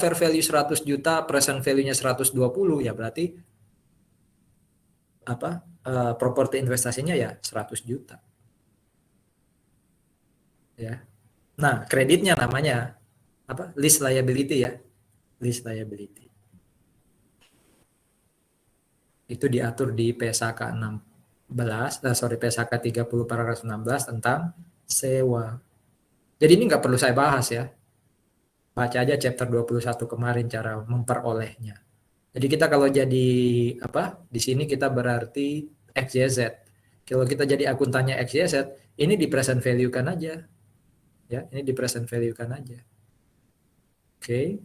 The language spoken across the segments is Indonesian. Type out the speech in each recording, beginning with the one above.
fair value 100 juta, present value-nya 120, ya berarti properti investasinya ya 100 juta. Ya. Nah, kreditnya namanya lease liability ya. Lease liability. Itu diatur di PSAK 16, PSAK 30 paragraf 16 tentang sewa. Jadi ini nggak perlu saya bahas ya. Baca aja chapter 21 kemarin cara memperolehnya. Jadi kita kalau jadi di sini kita berarti XYZ. Kalau kita jadi akuntannya XYZ, ini di present value kan aja. Ya, ini di present value kan aja. Oke.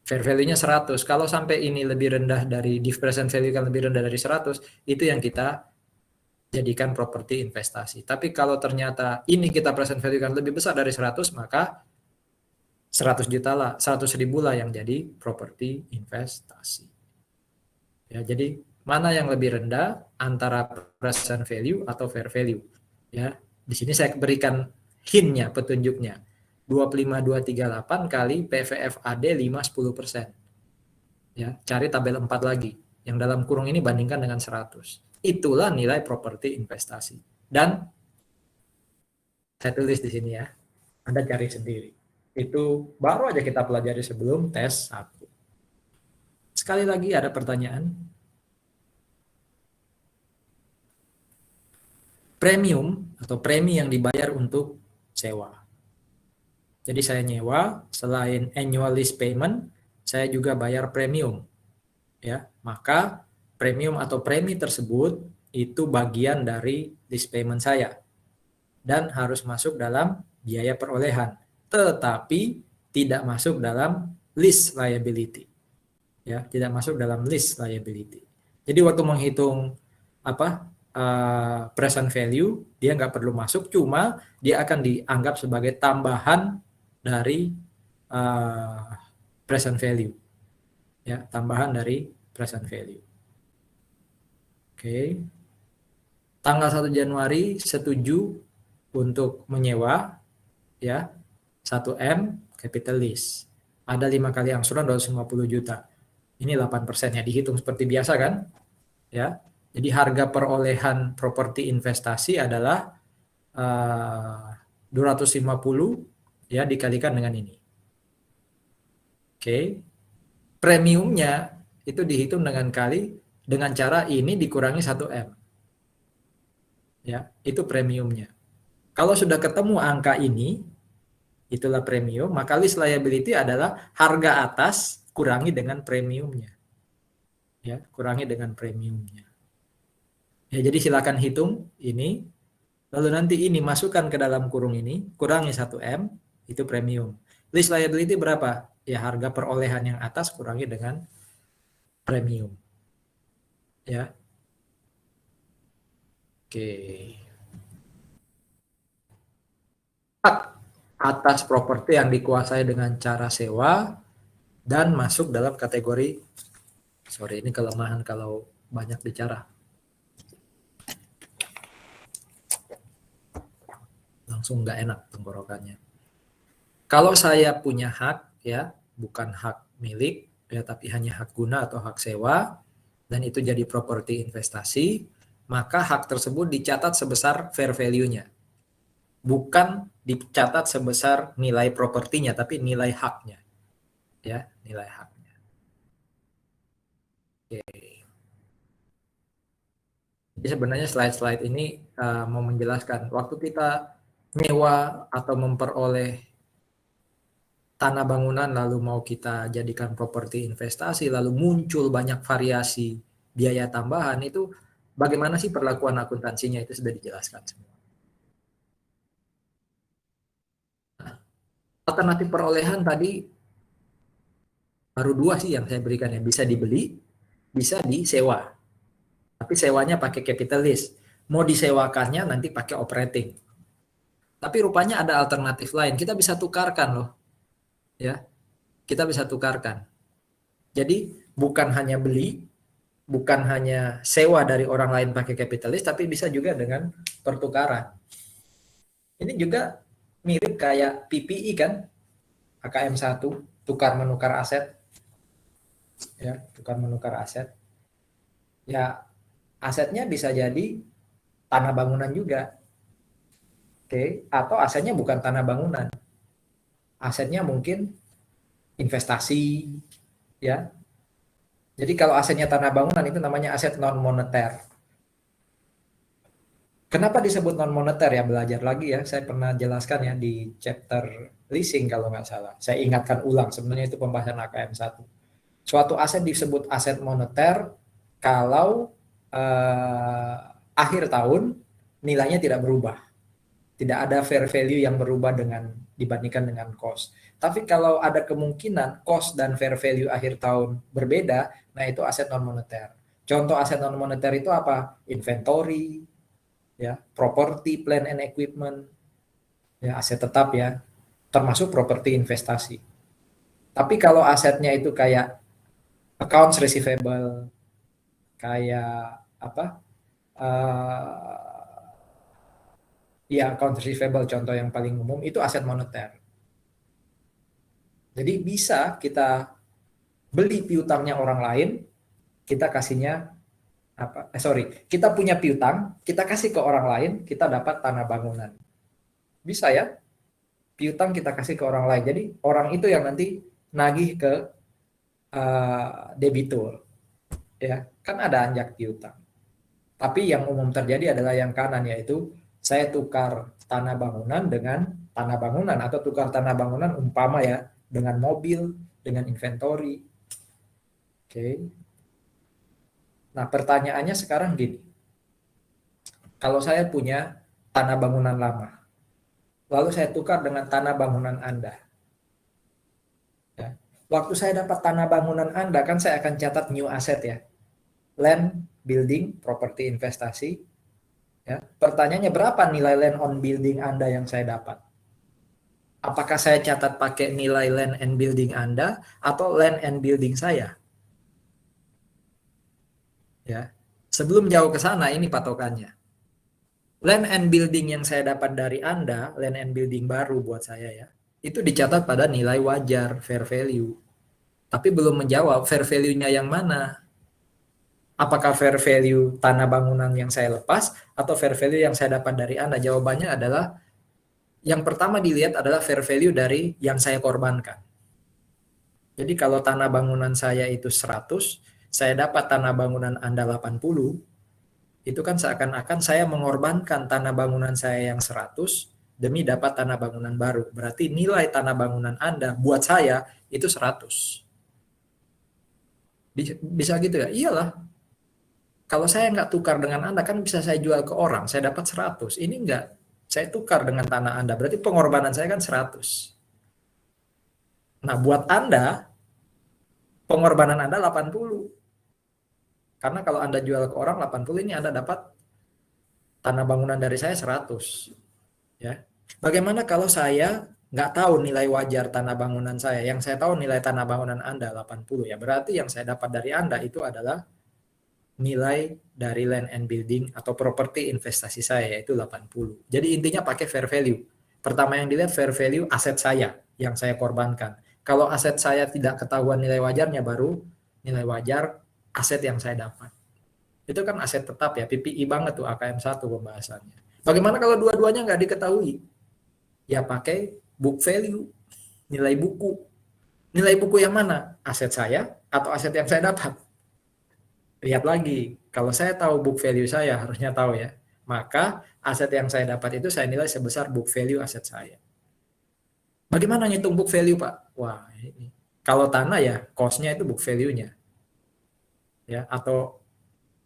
Fair value-nya 100. Kalau sampai ini lebih rendah dari di present value kan lebih rendah dari 100, itu yang kita jadikan properti investasi. Tapi kalau ternyata ini kita present value kan lebih besar dari 100, maka 100 juta lah, 100 ribu lah yang jadi properti investasi. Ya, jadi mana yang lebih rendah antara present value atau fair value? Ya, di sini saya berikan hint-nya, petunjuknya. 25238 kali PVFAD 5-10%. Ya, cari tabel 4 lagi. Yang dalam kurung ini bandingkan dengan 100. Itulah nilai properti investasi. Dan saya tulis di sini ya. Anda cari sendiri. Itu baru aja kita pelajari sebelum tes 1. Sekali lagi ada pertanyaan? Premium atau premi yang dibayar untuk sewa. Jadi saya nyewa, selain annual lease payment, saya juga bayar premium. Ya, maka premium atau premi tersebut itu bagian dari lease payment saya dan harus masuk dalam biaya perolehan, tetapi tidak masuk dalam lease liability. Ya, tidak masuk dalam lease liability. Jadi waktu menghitung present value, dia nggak perlu masuk, cuma dia akan dianggap sebagai tambahan dari present value. Ya, tambahan dari present value. Oke. Tanggal 1 Januari setuju untuk menyewa ya 1M capital lease. Ada 5 kali angsuran 250 juta. Ini 8% ya, dihitung seperti biasa kan? Ya. Jadi harga perolehan properti investasi adalah 250 ya dikalikan dengan ini. Oke. Premiumnya itu dihitung dengan cara ini dikurangi 1M. Ya, itu premiumnya. Kalau sudah ketemu angka ini, itulah premium, maka lease liability adalah harga atas kurangi dengan premiumnya. Ya, kurangi dengan premiumnya. Ya, jadi silakan hitung ini, lalu nanti ini masukkan ke dalam kurung ini, kurangi 1M, itu premium. Lease liability berapa? Ya, harga perolehan yang atas kurangi dengan premium. Ya. Oke. Hak atas properti yang dikuasai dengan cara sewa dan masuk dalam kategori, sorry ini kelemahan kalau banyak bicara. Langsung nggak enak tenggorokannya. Kalau saya punya hak ya, bukan hak milik ya, tapi hanya hak guna atau hak sewa, dan itu jadi properti investasi, maka hak tersebut dicatat sebesar fair value-nya. Bukan dicatat sebesar nilai propertinya, tapi nilai haknya. Ya, nilai haknya. Oke. Jadi sebenarnya slide-slide ini mau menjelaskan, waktu kita nyewa atau memperoleh tanah bangunan lalu mau kita jadikan properti investasi, lalu muncul banyak variasi biaya tambahan, itu bagaimana sih perlakuan akuntansinya, itu sudah dijelaskan semua. Nah, alternatif perolehan tadi baru 2 sih yang saya berikan, yang bisa dibeli, bisa disewa. Tapi sewanya pakai capital lease. Mau disewakannya nanti pakai operating. Tapi rupanya ada alternatif lain. Kita bisa tukarkan loh. Ya. Kita bisa tukarkan. Jadi bukan hanya beli, bukan hanya sewa dari orang lain pakai capital lease, tapi bisa juga dengan pertukaran. Ini juga mirip kayak PPI kan? AKM 1, tukar menukar aset, ya, tukar menukar aset. Ya, asetnya bisa jadi tanah bangunan juga. Oke, atau asetnya bukan tanah bangunan. Asetnya mungkin investasi, ya. Jadi kalau asetnya tanah bangunan itu namanya aset non moneter. Kenapa disebut non moneter ya? Belajar lagi ya. Saya pernah jelaskan ya di chapter leasing kalau nggak salah. Saya ingatkan ulang. Sebenarnya itu pembahasan AKM 1. Suatu aset disebut aset moneter kalau akhir tahun nilainya tidak berubah. Tidak ada fair value yang berubah dibandingkan dengan cost. Tapi kalau ada kemungkinan cost dan fair value akhir tahun berbeda, nah itu aset non moneter. Contoh aset non moneter itu apa? Inventory, ya, property, plant and equipment, ya, aset tetap ya, termasuk properti investasi. Tapi kalau asetnya itu kayak accounts receivable, kayak apa? Ya, accounts receivable contoh yang paling umum itu aset moneter. Jadi bisa kita beli piutangnya orang lain, kita kasihnya apa? Kita punya piutang, kita kasih ke orang lain, kita dapat tanah bangunan. Bisa ya? Piutang kita kasih ke orang lain. Jadi orang itu yang nanti nagih ke debitur, ya kan ada anjak piutang. Tapi yang umum terjadi adalah yang kanan, yaitu saya tukar tanah bangunan dengan tanah bangunan, atau tukar tanah bangunan umpama ya dengan mobil, dengan inventory. Oke. Nah, pertanyaannya sekarang gini. Kalau saya punya tanah bangunan lama, lalu saya tukar dengan tanah bangunan Anda. Ya. Waktu saya dapat tanah bangunan Anda, kan saya akan catat new asset ya. Land, building, properti investasi. Ya. Pertanyaannya berapa nilai land on building Anda yang saya dapat? Apakah saya catat pakai nilai land and building Anda atau land and building saya? Ya. Sebelum jauh ke sana, ini patokannya. Land and building yang saya dapat dari Anda, land and building baru buat saya ya, itu dicatat pada nilai wajar, fair value. Tapi belum menjawab fair value-nya yang mana. Apakah fair value tanah bangunan yang saya lepas atau fair value yang saya dapat dari Anda? Jawabannya adalah yang pertama dilihat adalah fair value dari yang saya korbankan. Jadi kalau tanah bangunan saya itu 100, saya dapat tanah bangunan Anda 80, itu kan seakan-akan saya mengorbankan tanah bangunan saya yang 100 demi dapat tanah bangunan baru. Berarti nilai tanah bangunan Anda buat saya itu 100. Bisa gitu ya? Iyalah. Kalau saya nggak tukar dengan Anda, kan bisa saya jual ke orang, saya dapat 100. Ini nggak, saya tukar dengan tanah Anda, berarti pengorbanan saya kan 100. Nah, buat Anda, pengorbanan Anda 80. Karena kalau Anda jual ke orang 80, ini Anda dapat tanah bangunan dari saya 100. Ya. Bagaimana kalau saya nggak tahu nilai wajar tanah bangunan saya, yang saya tahu nilai tanah bangunan Anda 80, ya berarti yang saya dapat dari Anda itu adalah nilai dari land and building atau properti investasi saya, yaitu 80. Jadi intinya pakai fair value. Pertama yang dilihat fair value aset saya yang saya korbankan. Kalau aset saya tidak ketahuan nilai wajarnya, baru nilai wajar aset yang saya dapat. Itu kan aset tetap ya, PPI banget tuh AKM 1 pembahasannya. Bagaimana kalau dua-duanya nggak diketahui? Ya pakai book value, nilai buku. Nilai buku yang mana? Aset saya atau aset yang saya dapat? Lihat lagi, kalau saya tahu book value saya, harusnya tahu ya, maka aset yang saya dapat itu saya nilai sebesar book value aset saya. Bagaimana ngitung book value, Pak? Wah, ini. Kalau tanah ya, cost-nya itu book value-nya. Ya, atau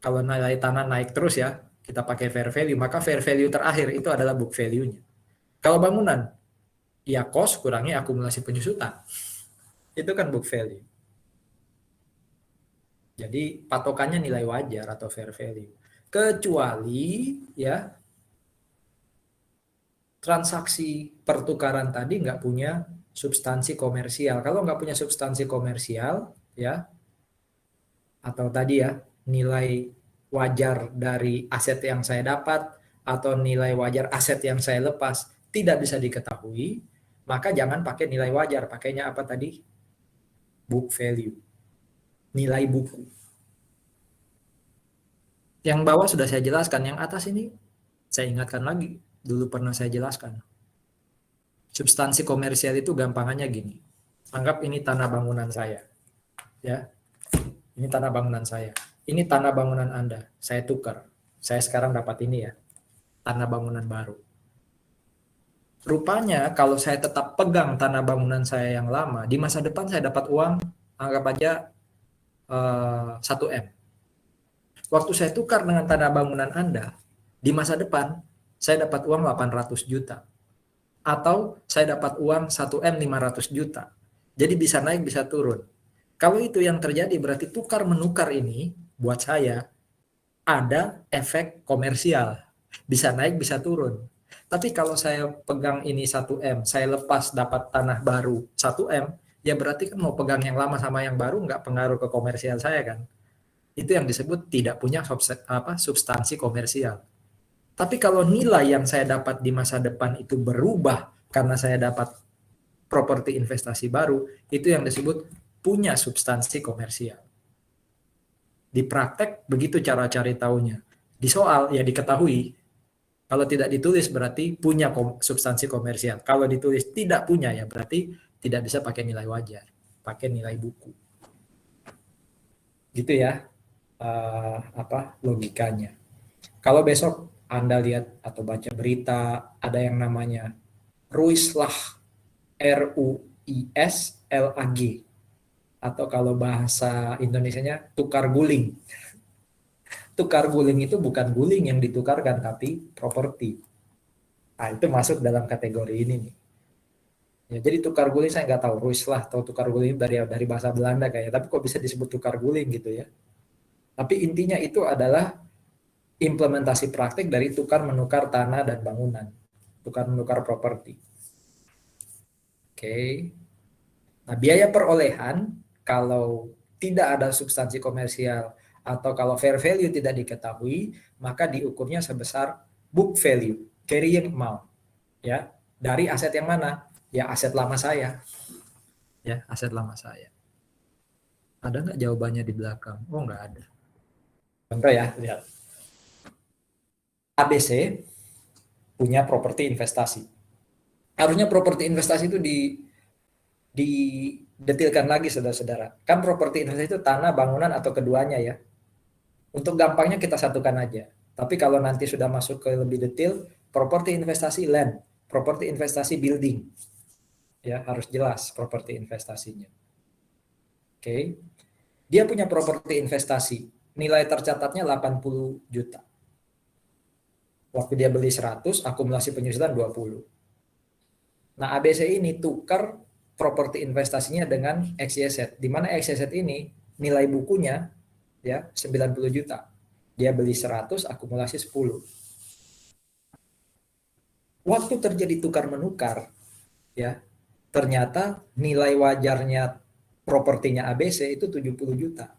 kalau nilai tanah naik terus ya, kita pakai fair value, maka fair value terakhir itu adalah book value-nya. Kalau bangunan, ya cost kurangi akumulasi penyusutan. Itu kan book value. Jadi patokannya nilai wajar atau fair value. Kecuali ya transaksi pertukaran tadi nggak punya substansi komersial. Kalau nggak punya substansi komersial ya, atau tadi ya nilai wajar dari aset yang saya dapat atau nilai wajar aset yang saya lepas tidak bisa diketahui, maka jangan pakai nilai wajar, pakainya apa tadi? Book value, nilai buku. Yang bawah sudah saya jelaskan, yang atas ini saya ingatkan lagi, dulu pernah saya jelaskan. Substansi komersial itu gampangannya gini. Anggap ini tanah bangunan saya. Ya. Ini tanah bangunan saya. Ini tanah bangunan Anda. Saya tukar. Saya sekarang dapat ini ya. Tanah bangunan baru. Rupanya kalau saya tetap pegang tanah bangunan saya yang lama, di masa depan saya dapat uang, anggap aja 1M. Waktu saya tukar dengan tanah bangunan Anda, di masa depan saya dapat uang 800 juta. Atau saya dapat uang 1M 500 juta. Jadi bisa naik, bisa turun. Kalau itu yang terjadi berarti tukar menukar ini buat saya ada efek komersial. Bisa naik, bisa turun. Tapi kalau saya pegang ini 1M, saya lepas dapat tanah baru 1M, ya berarti kan mau pegang yang lama sama yang baru nggak pengaruh ke komersial saya kan. Itu yang disebut tidak punya substansi komersial. Tapi kalau nilai yang saya dapat di masa depan itu berubah karena saya dapat properti investasi baru, itu yang disebut punya substansi komersial. Di praktek begitu cara cari tahunya. Di soal ya diketahui. Kalau tidak ditulis berarti punya substansi komersial. Kalau ditulis tidak punya ya berarti tidak bisa pakai nilai wajar, pakai nilai buku. Gitu ya logikanya. Kalau besok Anda lihat atau baca berita ada yang namanya Ruislah, RUISLAG, atau kalau bahasa Indonesianya tukar guling. Tukar guling itu bukan guling yang ditukarkan tapi properti. Nah, itu masuk dalam kategori ini nih. Ya, jadi tukar guling saya nggak tahu Ruislah atau tukar guling dari bahasa Belanda kayaknya, tapi kok bisa disebut tukar guling gitu ya. Tapi intinya itu adalah implementasi praktik dari tukar menukar tanah dan bangunan, tukar menukar properti. Oke. Nah, biaya perolehan kalau tidak ada substansi komersial atau kalau fair value tidak diketahui, maka diukurnya sebesar book value, carrying amount. Ya, dari aset yang mana? Ya, aset lama saya. Ya, aset lama saya. Ada nggak jawabannya di belakang? Oh, nggak ada. Contoh ya, lihat. ABC punya properti investasi. Harusnya properti investasi itu didetilkan lagi saudara-saudara. Kan properti investasi itu tanah, bangunan atau keduanya ya. Untuk gampangnya kita satukan aja. Tapi kalau nanti sudah masuk ke lebih detail, properti investasi land, properti investasi building. Ya, harus jelas properti investasinya. Oke. Dia punya properti investasi. Nilai tercatatnya 80 juta. Waktu dia beli 100, akumulasi penyusutan 20. Nah, ABC ini tukar properti investasinya dengan XYZ, di mana XYZ ini nilai bukunya ya 90 juta. Dia beli 100, akumulasi 10. Waktu terjadi tukar menukar ya, ternyata nilai wajarnya propertinya ABC itu 70 juta.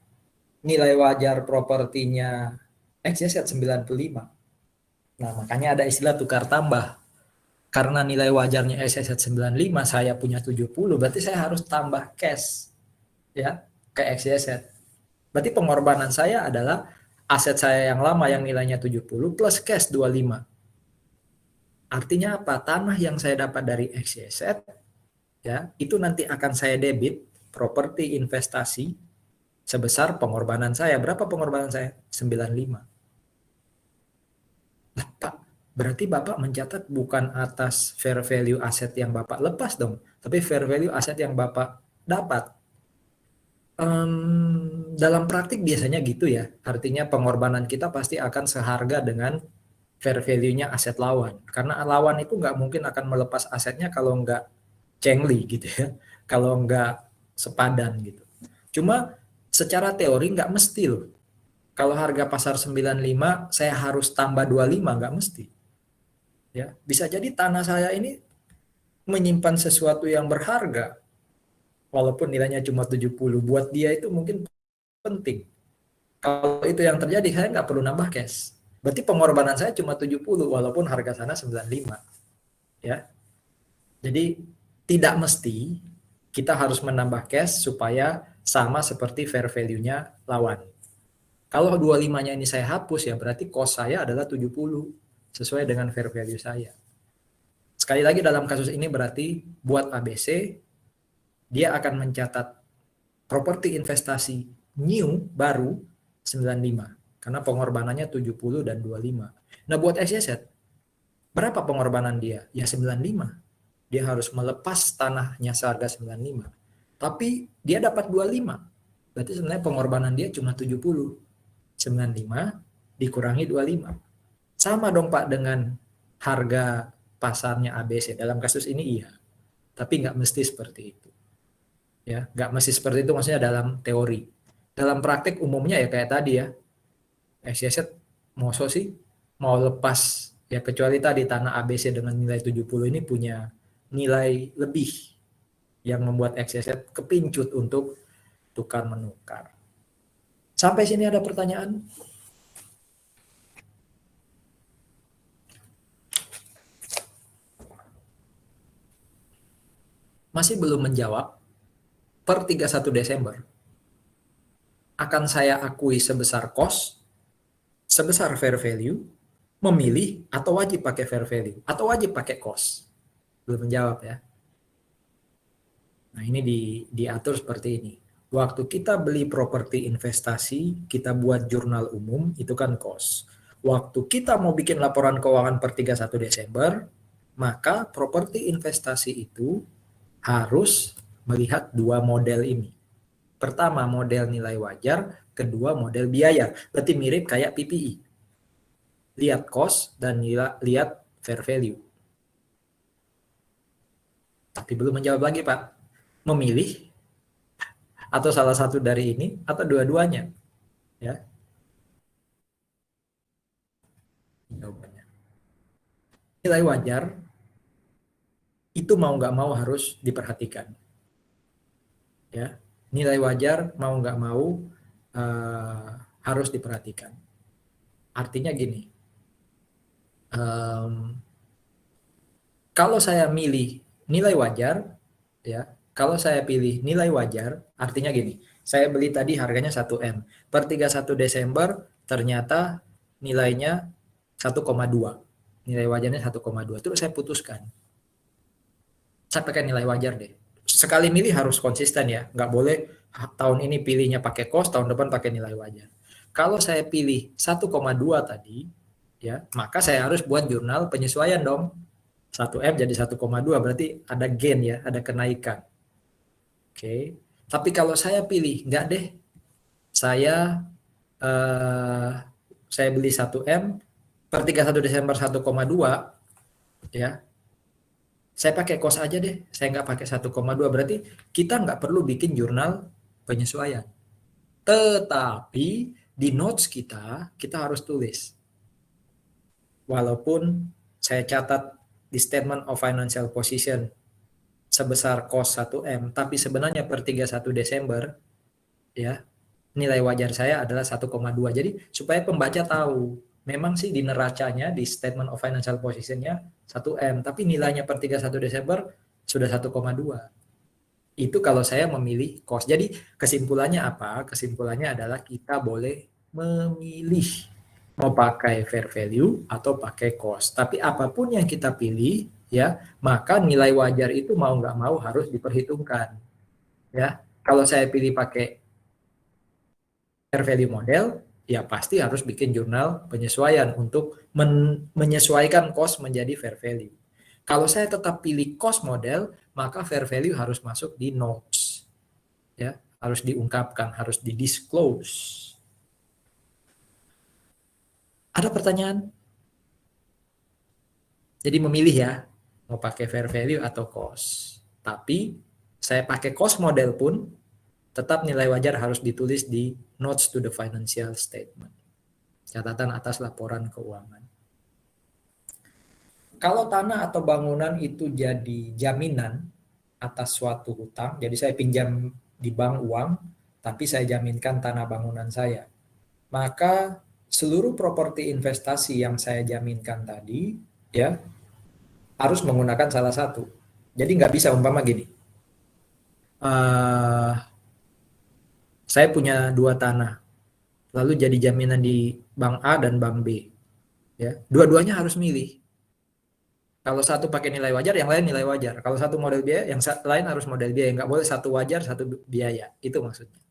Nilai wajar propertinya XYZ 95. Nah, makanya ada istilah tukar tambah. Karena nilai wajarnya XYZ 95, saya punya 70, berarti saya harus tambah cash ya ke XYZ. Berarti pengorbanan saya adalah aset saya yang lama yang nilainya 70 plus cash 25. Artinya apa? Tanah yang saya dapat dari XYZ ya, itu nanti akan saya debit properti investasi sebesar pengorbanan saya. Berapa pengorbanan saya? 95. Lah, Pak, berarti Bapak mencatat bukan atas fair value aset yang Bapak lepas dong, tapi fair value aset yang Bapak dapat. Dalam praktik biasanya gitu ya, artinya pengorbanan kita pasti akan seharga dengan fair value-nya aset lawan. Karena lawan itu nggak mungkin akan melepas asetnya kalau nggak cengli gitu ya, kalau nggak sepadan gitu. Cuma secara teori nggak mesti loh. Kalau harga pasar 95, saya harus tambah 25, nggak mesti. Ya, bisa jadi tanah saya ini menyimpan sesuatu yang berharga walaupun nilainya cuma 70, buat dia itu mungkin penting. Kalau itu yang terjadi, saya nggak perlu nambah cash. Berarti pengorbanan saya cuma 70 walaupun harga sana 95. Ya. Jadi tidak mesti kita harus menambah cash supaya sama seperti fair value-nya lawan. Kalau 25-nya ini saya hapus ya berarti cost saya adalah 70 sesuai dengan fair value saya. Sekali lagi dalam kasus ini berarti buat ABC dia akan mencatat properti investasi new baru 95 karena pengorbanannya 70 dan 25. Nah buat XYZ berapa pengorbanan dia? Ya 95. Dia harus melepas tanahnya seharga 95. Tapi dia dapat 25. Berarti sebenarnya pengorbanan dia cuma 70. 95 dikurangi 25. Sama dong Pak dengan harga pasarnya ABC. Dalam kasus ini iya. Tapi nggak mesti seperti itu. Ya, nggak mesti seperti itu maksudnya dalam teori. Dalam praktik umumnya ya kayak tadi ya. XYZ moso sih mau lepas ya kecuali tadi tanah ABC dengan nilai 70 ini punya nilai lebih yang membuat XYZ kepincut untuk tukar menukar. Sampai sini ada pertanyaan? Masih belum menjawab, per 31 Desember akan saya akui sebesar cost, sebesar fair value, memilih atau wajib pakai fair value, atau wajib pakai cost. Belum menjawab ya. Nah ini diatur seperti ini. Waktu kita beli properti investasi, kita buat jurnal umum, itu kan cost. Waktu kita mau bikin laporan keuangan per 31 Desember, maka properti investasi itu harus melihat dua model ini. Pertama model nilai wajar, kedua model biaya. Berarti mirip kayak PPI. Lihat cost dan lihat fair value. Tapi belum menjawab lagi Pak. Memilih atau salah satu dari ini atau dua-duanya. Ya. Jawabannya. Nilai wajar itu mau nggak mau harus diperhatikan. Ya. Nilai wajar mau nggak mau harus diperhatikan. Artinya gini, kalau saya milih nilai wajar, ya, kalau saya pilih nilai wajar, artinya gini, saya beli tadi harganya 1M. Per 31 Desember ternyata nilainya 1,2. Nilai wajarnya 1,2. Terus saya putuskan. Saya pakai nilai wajar deh. Sekali milih harus konsisten ya. Nggak boleh tahun ini pilihnya pakai cost, tahun depan pakai nilai wajar. Kalau saya pilih 1,2 tadi, ya, maka saya harus buat jurnal penyesuaian dong. 1M jadi 1,2 berarti ada gain ya, ada kenaikan. Oke. Tapi kalau saya pilih enggak deh. Saya beli 1M per 31 Desember 1,2 ya. Saya pakai cost aja deh. Saya nggak pakai 1,2 berarti kita nggak perlu bikin jurnal penyesuaian. Tetapi di notes kita harus tulis. Walaupun saya catat di statement of financial position sebesar cost 1M, tapi sebenarnya per 31 Desember ya, nilai wajar saya adalah 1,2. Jadi supaya pembaca tahu, memang sih di neracanya di statement of financial position-nya 1M, tapi nilainya per 31 Desember sudah 1,2. Itu kalau saya memilih cost. Jadi kesimpulannya apa? Kesimpulannya adalah kita boleh memilih mau pakai fair value atau pakai cost. Tapi apapun yang kita pilih, ya, maka nilai wajar itu mau nggak mau harus diperhitungkan. Ya, kalau saya pilih pakai fair value model, ya pasti harus bikin jurnal penyesuaian untuk menyesuaikan cost menjadi fair value. Kalau saya tetap pilih cost model, maka fair value harus masuk di notes. Ya, harus diungkapkan, harus didisclose. Ada pertanyaan? Jadi memilih ya, mau pakai fair value atau cost. Tapi saya pakai cost model pun tetap nilai wajar harus ditulis di notes to the financial statement. Catatan atas laporan keuangan. Kalau tanah atau bangunan itu jadi jaminan atas suatu hutang, jadi saya pinjam di bank uang, tapi saya jaminkan tanah bangunan saya, maka seluruh properti investasi yang saya jaminkan tadi, ya, harus menggunakan salah satu. Jadi nggak bisa umpama gini, uh, saya punya 2 tanah, lalu jadi jaminan di bank A dan bank B. Ya, dua-duanya harus milih. Kalau satu pakai nilai wajar, yang lain nilai wajar. Kalau satu model biaya, yang lain harus model biaya. Nggak boleh satu wajar, satu biaya. Itu maksudnya.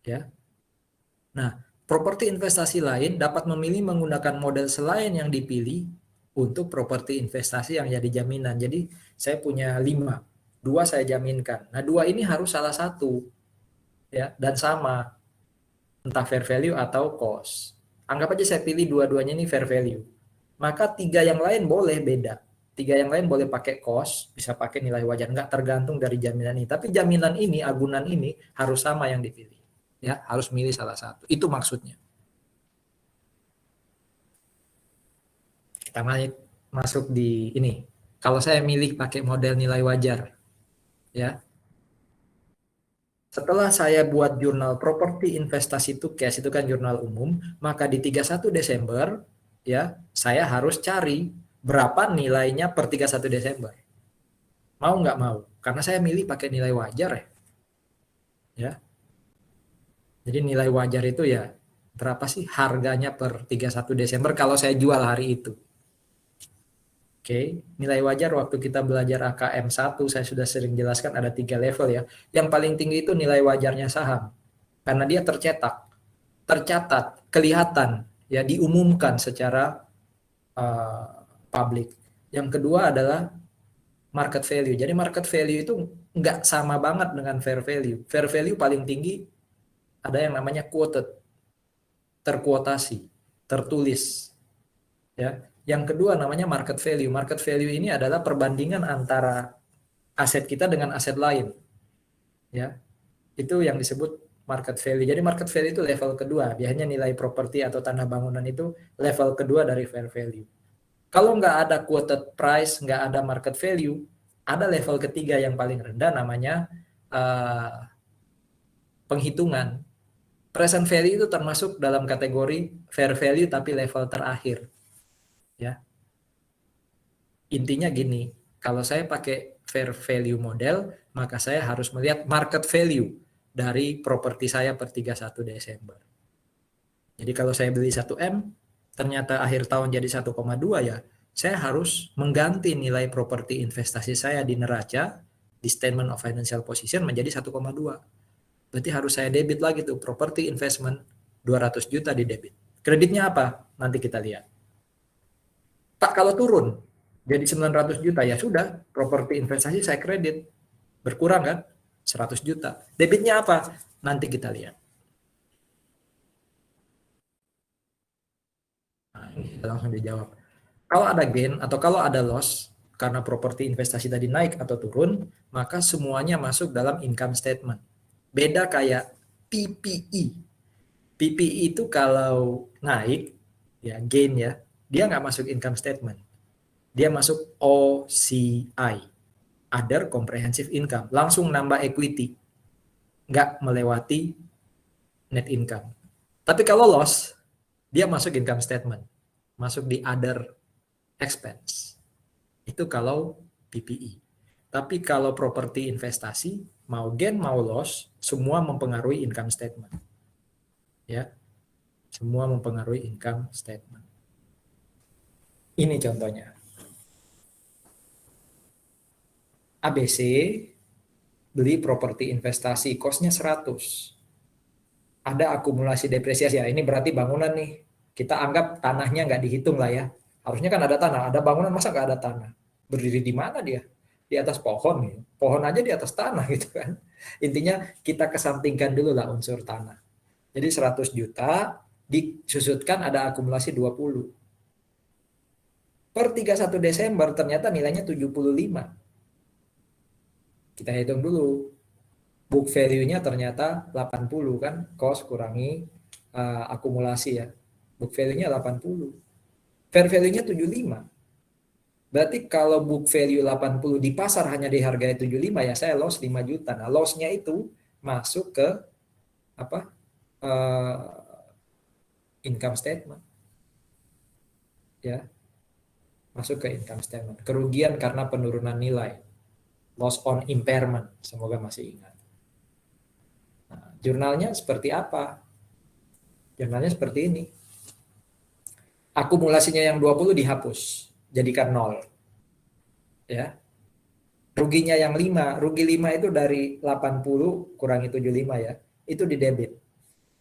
Ya. Nah, properti investasi lain dapat memilih menggunakan model selain yang dipilih untuk properti investasi yang jadi jaminan. Jadi saya punya 5, 2 saya jaminkan. Nah, 2 ini harus salah satu, ya, dan sama, entah fair value atau cost. Anggap aja saya pilih dua-duanya ini fair value. Maka 3 yang lain boleh beda. 3 yang lain boleh pakai cost, bisa pakai nilai wajar, nggak tergantung dari jaminan ini. Tapi jaminan ini, agunan ini harus sama yang dipilih. Ya, harus milih salah satu. Itu maksudnya. Kita masuk di ini. Kalau saya milih pakai model nilai wajar, ya. Setelah saya buat jurnal properti investasi to cash, itu kan jurnal umum, maka di 31 Desember, ya, saya harus cari berapa nilainya per 31 Desember. Mau nggak mau? Karena saya milih pakai nilai wajar, ya. Ya. Jadi nilai wajar itu ya berapa sih harganya per 31 Desember kalau saya jual hari itu. Oke, nilai wajar waktu kita belajar AKM 1 saya sudah sering jelaskan ada 3 level, ya. Yang paling tinggi itu nilai wajarnya saham. Karena dia tercatat, kelihatan, ya, diumumkan secara publik. Yang kedua adalah market value. Jadi market value itu nggak sama banget dengan fair value. Fair value paling tinggi ada yang namanya quoted, terkuotasi, tertulis, ya. Yang kedua namanya market value. Market value ini adalah perbandingan antara aset kita dengan aset lain, ya. Itu yang disebut market value. Jadi market value itu level kedua. Biasanya nilai properti atau tanah bangunan itu level kedua dari fair value. Kalau nggak ada quoted price, nggak ada market value, ada level ketiga yang paling rendah namanya penghitungan. Present value itu termasuk dalam kategori fair value tapi level terakhir, ya. Intinya gini, kalau saya pakai fair value model, maka saya harus melihat market value dari properti saya per 31 Desember. Jadi kalau saya beli 1M, ternyata akhir tahun jadi 1,2, ya, saya harus mengganti nilai properti investasi saya di neraca, di statement of financial position menjadi 1,2. Berarti harus saya debit lagi tuh property investment 200 juta di debit. Kreditnya apa? Nanti kita lihat. Pak, kalau turun jadi 900 juta, ya sudah, properti investasi saya kredit. Berkurang kan? 100 juta. Debitnya apa? Nanti kita lihat. Nah, ini langsung dijawab. Kalau ada gain atau kalau ada loss karena properti investasi tadi naik atau turun, maka semuanya masuk dalam income statement. Beda kayak PPE. PPE itu kalau naik, ya, gain, ya, dia nggak masuk income statement. Dia masuk OCI, Other Comprehensive Income. Langsung nambah equity, nggak melewati net income. Tapi kalau loss, dia masuk income statement, masuk di other expense. Itu kalau PPE. Tapi kalau properti investasi, mau gain mau loss, semua mempengaruhi income statement. Ya, semua mempengaruhi income statement. Ini contohnya. ABC beli properti investasi, kosnya 100. Ada akumulasi depresiasi. Ya, ini berarti bangunan nih. Kita anggap tanahnya nggak dihitung lah, ya. Harusnya kan ada tanah. Ada bangunan, masa nggak ada tanah? Berdiri di mana dia? Di atas pohon, gitu. Pohon aja di atas tanah gitu kan. Intinya kita kesampingkan dulu lah unsur tanah. Jadi 100 juta disusutkan ada akumulasi 20. Per 31 Desember ternyata nilainya 75. Kita hitung dulu. Book value-nya ternyata 80 kan, cost kurangi akumulasi, ya. Book value-nya 80. Fair value-nya 75. Berarti kalau book value 80 di pasar hanya dihargai 75, ya saya loss 5 juta. Nah, loss-nya itu masuk ke apa? Income statement. Ya, masuk ke income statement. Kerugian karena penurunan nilai. loss on impairment, semoga masih ingat. Nah, jurnalnya seperti apa? Jurnalnya seperti ini. Akumulasinya yang 20 dihapus, jadikan 0. Ya. Ruginya yang 5, rugi 5 itu dari 80 kurangi 75 ya. Itu di debit.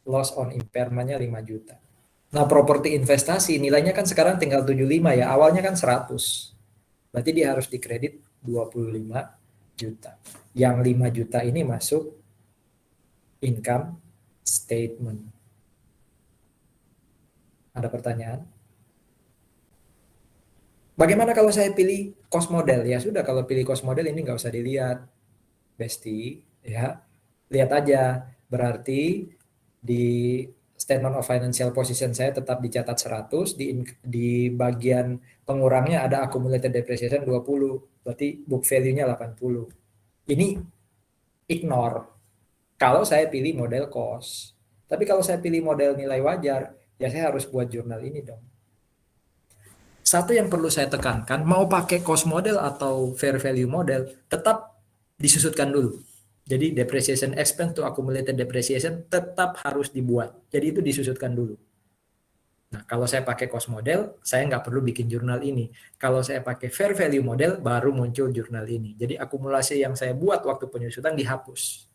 Loss on impairment-nya 5 juta. Nah, properti investasi nilainya kan sekarang tinggal 75 ya. Awalnya kan 100. Berarti dia harus dikredit 25 juta. Yang 5 juta ini masuk income statement. Ada pertanyaan? Bagaimana kalau saya pilih cost model? Ya sudah, kalau pilih cost model ini nggak usah dilihat, Besti. Ya, lihat aja. Berarti di statement of financial position saya tetap dicatat 100, di bagian pengurangnya ada accumulated depreciation 20, berarti book value-nya 80. Ini ignore kalau saya pilih model cost. Tapi kalau saya pilih model nilai wajar, ya saya harus buat jurnal ini dong. Satu yang perlu saya tekankan, mau pakai cost model atau fair value model, tetap disusutkan dulu. Jadi depreciation expense to accumulated depreciation tetap harus dibuat. Jadi itu disusutkan dulu. Nah, kalau saya pakai cost model, saya nggak perlu bikin jurnal ini. Kalau saya pakai fair value model, baru muncul jurnal ini. Jadi akumulasi yang saya buat waktu penyusutan dihapus.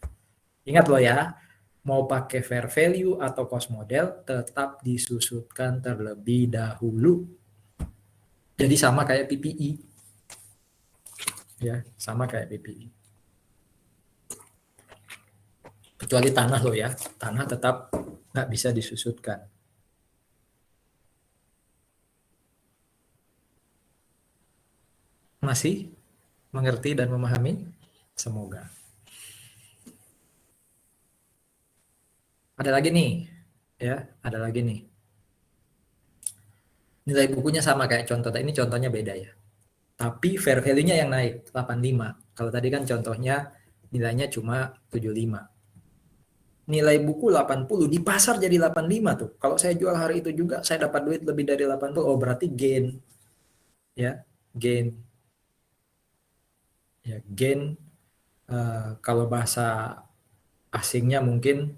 Ingat loh ya, mau pakai fair value atau cost model, tetap disusutkan terlebih dahulu. Jadi sama kayak PPI. Ya, sama kayak PPI. Kecuali tanah loh ya, tanah tetap nggak bisa disusutkan. Masih mengerti dan memahami? Semoga. Ada lagi nih, ya, ada lagi nih. Nilai bukunya sama kayak contoh, ini contohnya beda ya. Tapi fair value-nya yang naik, 85. Kalau tadi kan contohnya nilainya cuma 75. Nilai buku 80, di pasar jadi 85 tuh. Kalau saya jual hari itu juga, saya dapat duit lebih dari 80, oh berarti gain. Ya, gain. Ya, gain, kalau bahasa asingnya mungkin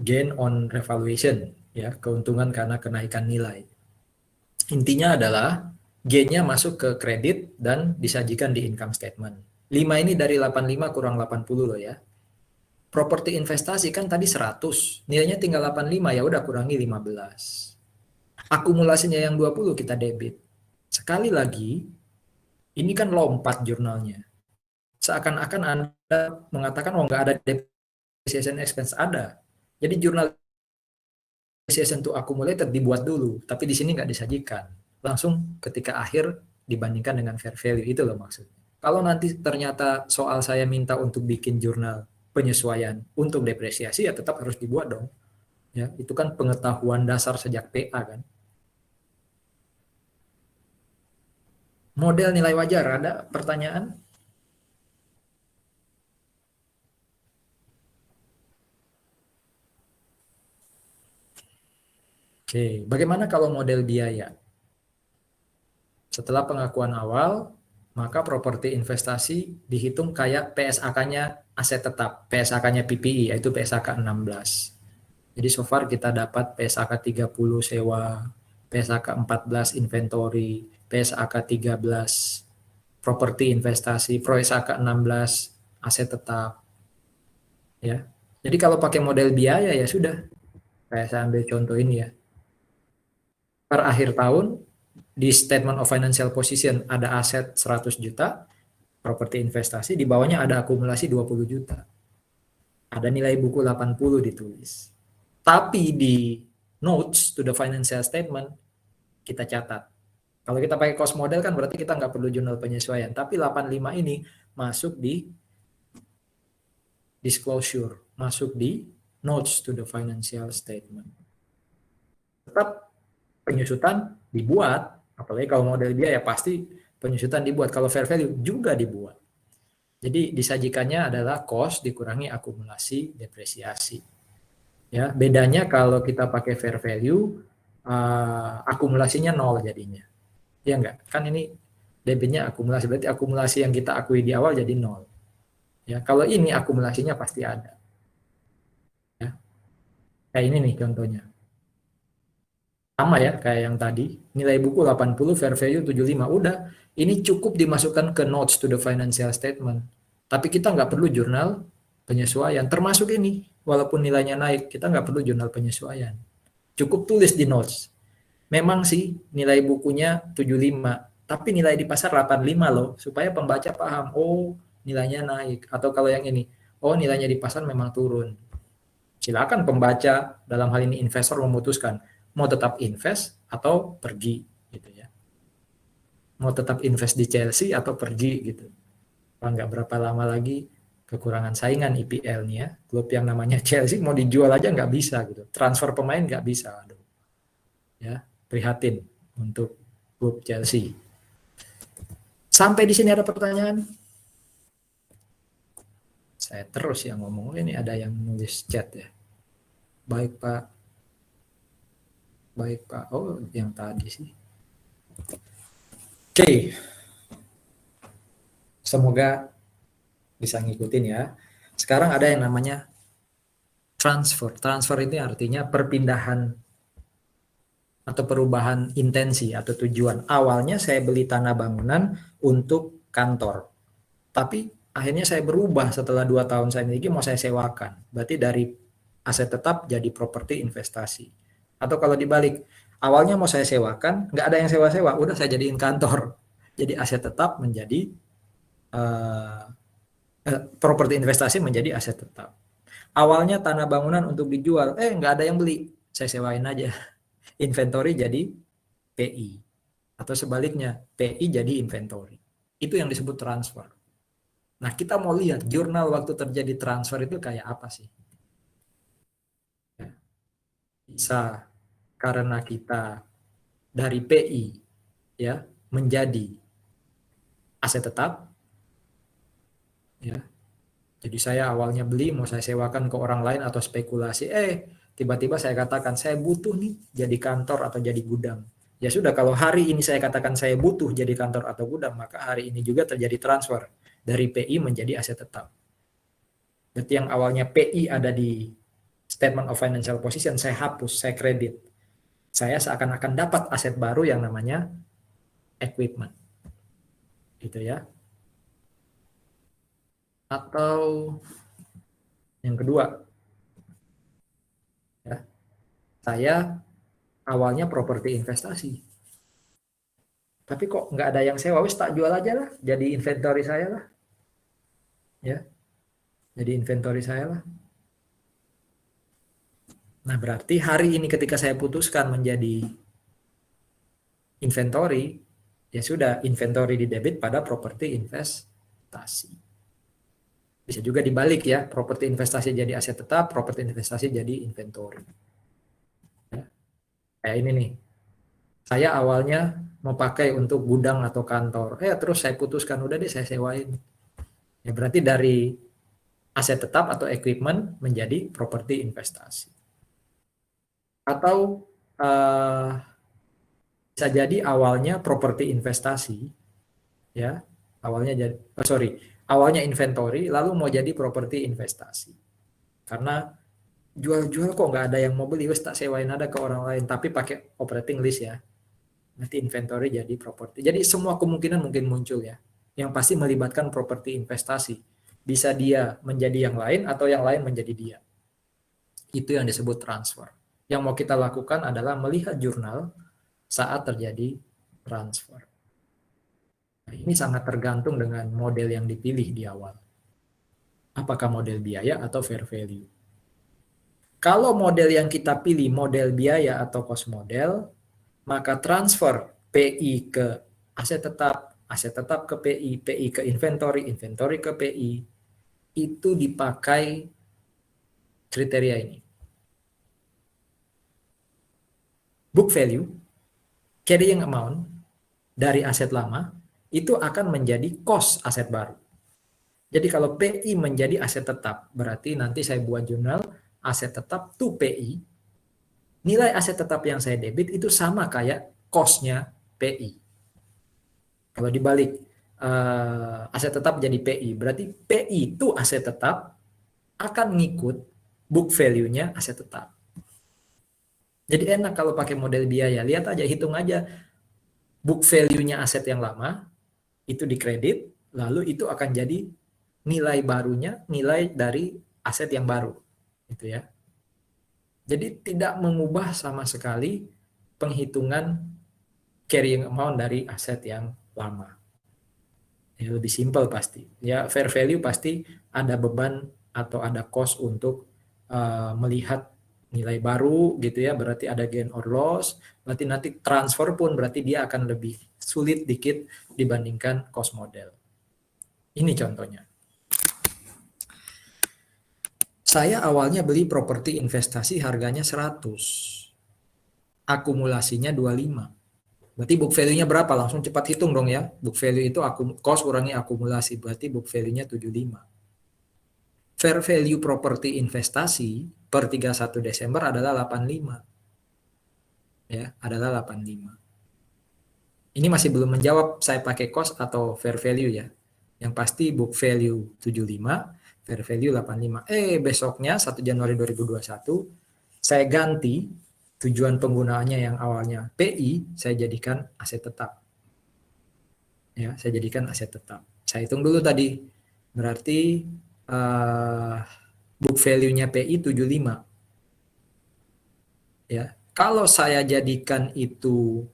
gain on revaluation, ya, keuntungan karena kenaikan nilai. Intinya adalah gain-nya masuk ke kredit dan disajikan di income statement. 5 ini dari 85 kurang 80 loh ya. Properti investasi kan tadi 100, nilainya tinggal 85, ya udah kurangi 15. Akumulasinya yang 20 kita debit. Sekali lagi, ini kan lompat jurnalnya. Seakan-akan Anda mengatakan, oh nggak ada depreciation expense. Ada. Jadi jurnal depreciation to accumulated dibuat dulu, tapi di sini nggak disajikan. Langsung ketika akhir dibandingkan dengan fair value, itu loh maksudnya. Kalau nanti ternyata soal saya minta untuk bikin jurnal penyesuaian untuk depresiasi, ya tetap harus dibuat dong. Ya, itu kan pengetahuan dasar sejak PA kan. Model nilai wajar, ada pertanyaan? Oke, bagaimana kalau model biaya? Setelah pengakuan awal, maka properti investasi dihitung kayak PSAK-nya aset tetap, PSAK-nya PPI, yaitu PSAK 16. Jadi so far kita dapat PSAK 30 sewa, PSAK 14 inventory, PSAK 13 properti investasi, PSAK 16 aset tetap. Ya. Jadi kalau pakai model biaya ya sudah. Kayak saya ambil contoh ini ya. Per akhir tahun di statement of financial position ada aset 100 juta, properti investasi, di bawahnya ada akumulasi 20 juta. Ada nilai buku 80 ditulis. Tapi di notes to the financial statement kita catat. Kalau kita pakai cost model kan berarti kita nggak perlu jurnal penyesuaian. Tapi 85 ini masuk di disclosure, masuk di notes to the financial statement. Tetap penyusutan dibuat, apalagi kalau model biaya pasti penyusutan dibuat. Kalau fair value juga dibuat. Jadi disajikannya adalah cost dikurangi akumulasi depresiasi. Ya, bedanya kalau kita pakai fair value, akumulasinya nol jadinya. Ya enggak? Kan ini Debitnya akumulasi, berarti akumulasi yang kita akui di awal jadi 0. Ya, kalau ini akumulasinya pasti ada. Ya. Kayak ini nih contohnya. Sama ya kayak yang tadi, nilai buku 80, fair value 75. Udah, ini cukup dimasukkan ke notes to the financial statement. Tapi kita nggak perlu jurnal penyesuaian, termasuk ini. Walaupun nilainya naik, kita nggak perlu jurnal penyesuaian. Cukup tulis di notes. Memang sih nilai bukunya 75, tapi nilai di pasar 85 loh, supaya pembaca paham, oh nilainya naik. Atau kalau yang ini, oh nilainya di pasar memang turun. Silakan pembaca, dalam hal ini investor, memutuskan mau tetap invest atau pergi gitu ya. Mau tetap invest di Chelsea atau pergi gitu. Nggak berapa lama lagi kekurangan saingan IPL nih ya. Klub yang namanya Chelsea mau dijual aja nggak bisa gitu. Transfer pemain nggak bisa. Aduh. Ya, prihatin untuk klub Chelsea. Sampai di sini ada pertanyaan? Saya terus yang ngomong, ini ada yang nulis chat ya. Baik Pak. Baik Pak. Oh, yang tadi sih. Oke. Semoga bisa ngikutin ya. Sekarang ada yang namanya transfer. Transfer ini artinya perpindahan atau perubahan intensi atau tujuan. Awalnya saya beli tanah bangunan untuk kantor. Tapi akhirnya saya berubah setelah 2 tahun saya miliki, mau saya sewakan. Berarti dari aset tetap jadi properti investasi. Atau kalau dibalik, awalnya mau saya sewakan, nggak ada yang sewa-sewa, udah saya jadiin kantor. Jadi aset tetap menjadi uh, properti investasi menjadi aset tetap. Awalnya tanah bangunan untuk dijual, nggak ada yang beli, saya sewain aja. Inventory jadi PI. Atau sebaliknya, PI jadi inventory. Itu yang disebut transfer. Nah, kita mau lihat jurnal waktu terjadi transfer itu kayak apa sih? Bisa karena kita dari PI ya menjadi aset tetap ya. Jadi saya awalnya beli, mau saya sewakan ke orang lain atau spekulasi, tiba-tiba saya katakan saya butuh nih jadi kantor atau jadi gudang. Ya sudah, kalau hari ini saya katakan saya butuh jadi kantor atau gudang, maka hari ini juga terjadi transfer dari PI menjadi aset tetap. Berarti yang awalnya PI ada di Statement of Financial Position, saya hapus, saya kredit. Saya seakan-akan dapat aset baru yang namanya equipment. Gitu ya. Atau yang kedua, ya, saya awalnya properti investasi. Tapi kok nggak ada yang sewa, wis tak jual aja lah, jadi inventory saya lah. Ya, jadi inventory saya lah. Nah, berarti hari ini ketika saya putuskan menjadi inventory, ya sudah, inventory di debit pada properti investasi. Bisa juga dibalik ya, properti investasi jadi aset tetap, properti investasi jadi inventory. Ya. Kayak ini nih, saya awalnya mau pakai untuk gudang atau kantor, terus saya putuskan udah deh saya sewain. Ya berarti dari aset tetap atau equipment menjadi properti investasi. Atau bisa jadi awalnya properti investasi, ya awalnya jadi awalnya inventory lalu mau jadi properti investasi. Karena jual-jual kok nggak ada yang mau beli, wes tak sewain ada ke orang lain, tapi pakai operating list ya. Nanti inventory jadi properti. Jadi semua kemungkinan mungkin muncul ya. Yang pasti melibatkan properti investasi. Bisa dia menjadi yang lain atau yang lain menjadi dia. Itu yang disebut transfer. Yang mau kita lakukan adalah melihat jurnal saat terjadi transfer. Nah, ini sangat tergantung dengan model yang dipilih di awal. Apakah model biaya atau fair value? Kalau model yang kita pilih model biaya atau cost model, maka transfer PI ke aset tetap ke PI, PI ke inventory, inventory ke PI, itu dipakai kriteria ini. Book value, carrying amount dari aset lama, itu akan menjadi cost aset baru. Jadi kalau PI menjadi aset tetap, berarti nanti saya buat jurnal aset tetap to PI, nilai aset tetap yang saya debit itu sama kayak cost-nya PI. Kalau dibalik aset tetap jadi PI, berarti PI itu aset tetap akan ngikut book value-nya aset tetap. Jadi enak kalau pakai model biaya. Lihat aja, hitung aja book value-nya aset yang lama itu dikredit, lalu itu akan jadi nilai barunya, nilai dari aset yang baru, gitu ya. Jadi tidak mengubah sama sekali penghitungan carrying amount dari aset yang lama. Ya, lebih simpel pasti. Ya, fair value pasti ada beban atau ada cost untuk melihat nilai baru gitu ya, berarti ada gain or loss, berarti nanti transfer pun berarti dia akan lebih sulit dikit dibandingkan cost model. Ini contohnya. Saya awalnya beli properti investasi harganya 100. Akumulasinya 25. Berarti book value-nya berapa? Langsung cepat hitung dong ya. Book value itu cost kurangi akumulasi, berarti book value-nya 75. Fair value properti investasi per 31 Desember adalah 85. Ya, adalah 85. Ini masih belum menjawab saya pakai cost atau fair value ya. Yang pasti book value 75, fair value 85. Besoknya 1 Januari 2021 saya ganti tujuan penggunaannya yang awalnya PI, saya jadikan aset tetap. Ya, saya jadikan aset tetap. Saya hitung dulu tadi. Berarti book value-nya PI 75. Ya. Kalau saya jadikan itu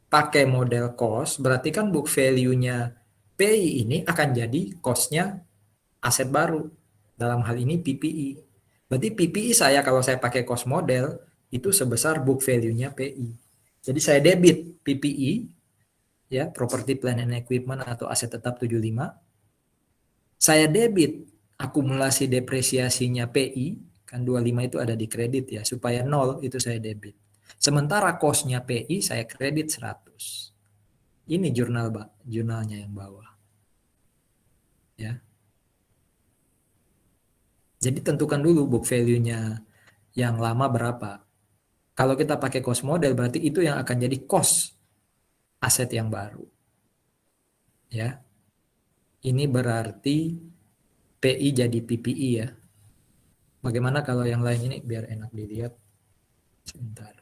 pakai model cost, berarti kan book value-nya PI ini akan jadi cost-nya aset baru. Dalam hal ini PPI. Berarti PPI saya kalau saya pakai cost model itu sebesar book value-nya PI. Jadi saya debit PPI ya, property plant and equipment atau aset tetap 75. Saya debit akumulasi depresiasinya PI, kan 25 itu ada di kredit ya, supaya 0 itu saya debit. Sementara cost-nya PI saya kredit 100. Ini jurnalnya yang bawah. Ya. Jadi tentukan dulu book value-nya yang lama berapa. Kalau kita pakai cost model berarti itu yang akan jadi cost aset yang baru. Ya. Ini berarti PI jadi PPI ya. Bagaimana kalau yang lain ini biar enak dilihat. Sebentar.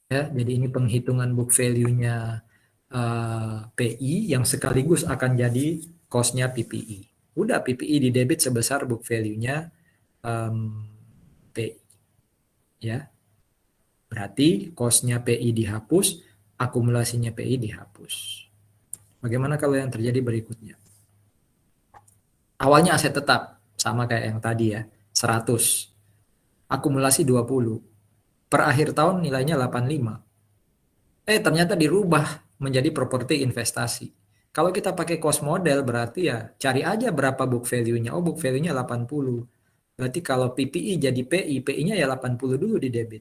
Ya, jadi ini penghitungan book value-nya PI yang sekaligus akan jadi cost-nya PPI. Udah PPI di debit sebesar book value-nya PI. Ya. Berarti cost-nya PI dihapus, akumulasinya PI dihapus. Bagaimana kalau yang terjadi berikutnya? Awalnya aset tetap, sama kayak yang tadi ya, 100. Akumulasi 20. Per akhir tahun nilainya 85. Ternyata dirubah menjadi properti investasi. Kalau kita pakai cost model berarti ya cari aja berapa book value-nya. Oh, book value-nya 80. Berarti kalau PPI jadi PI, PI-nya ya 80 dulu di debit.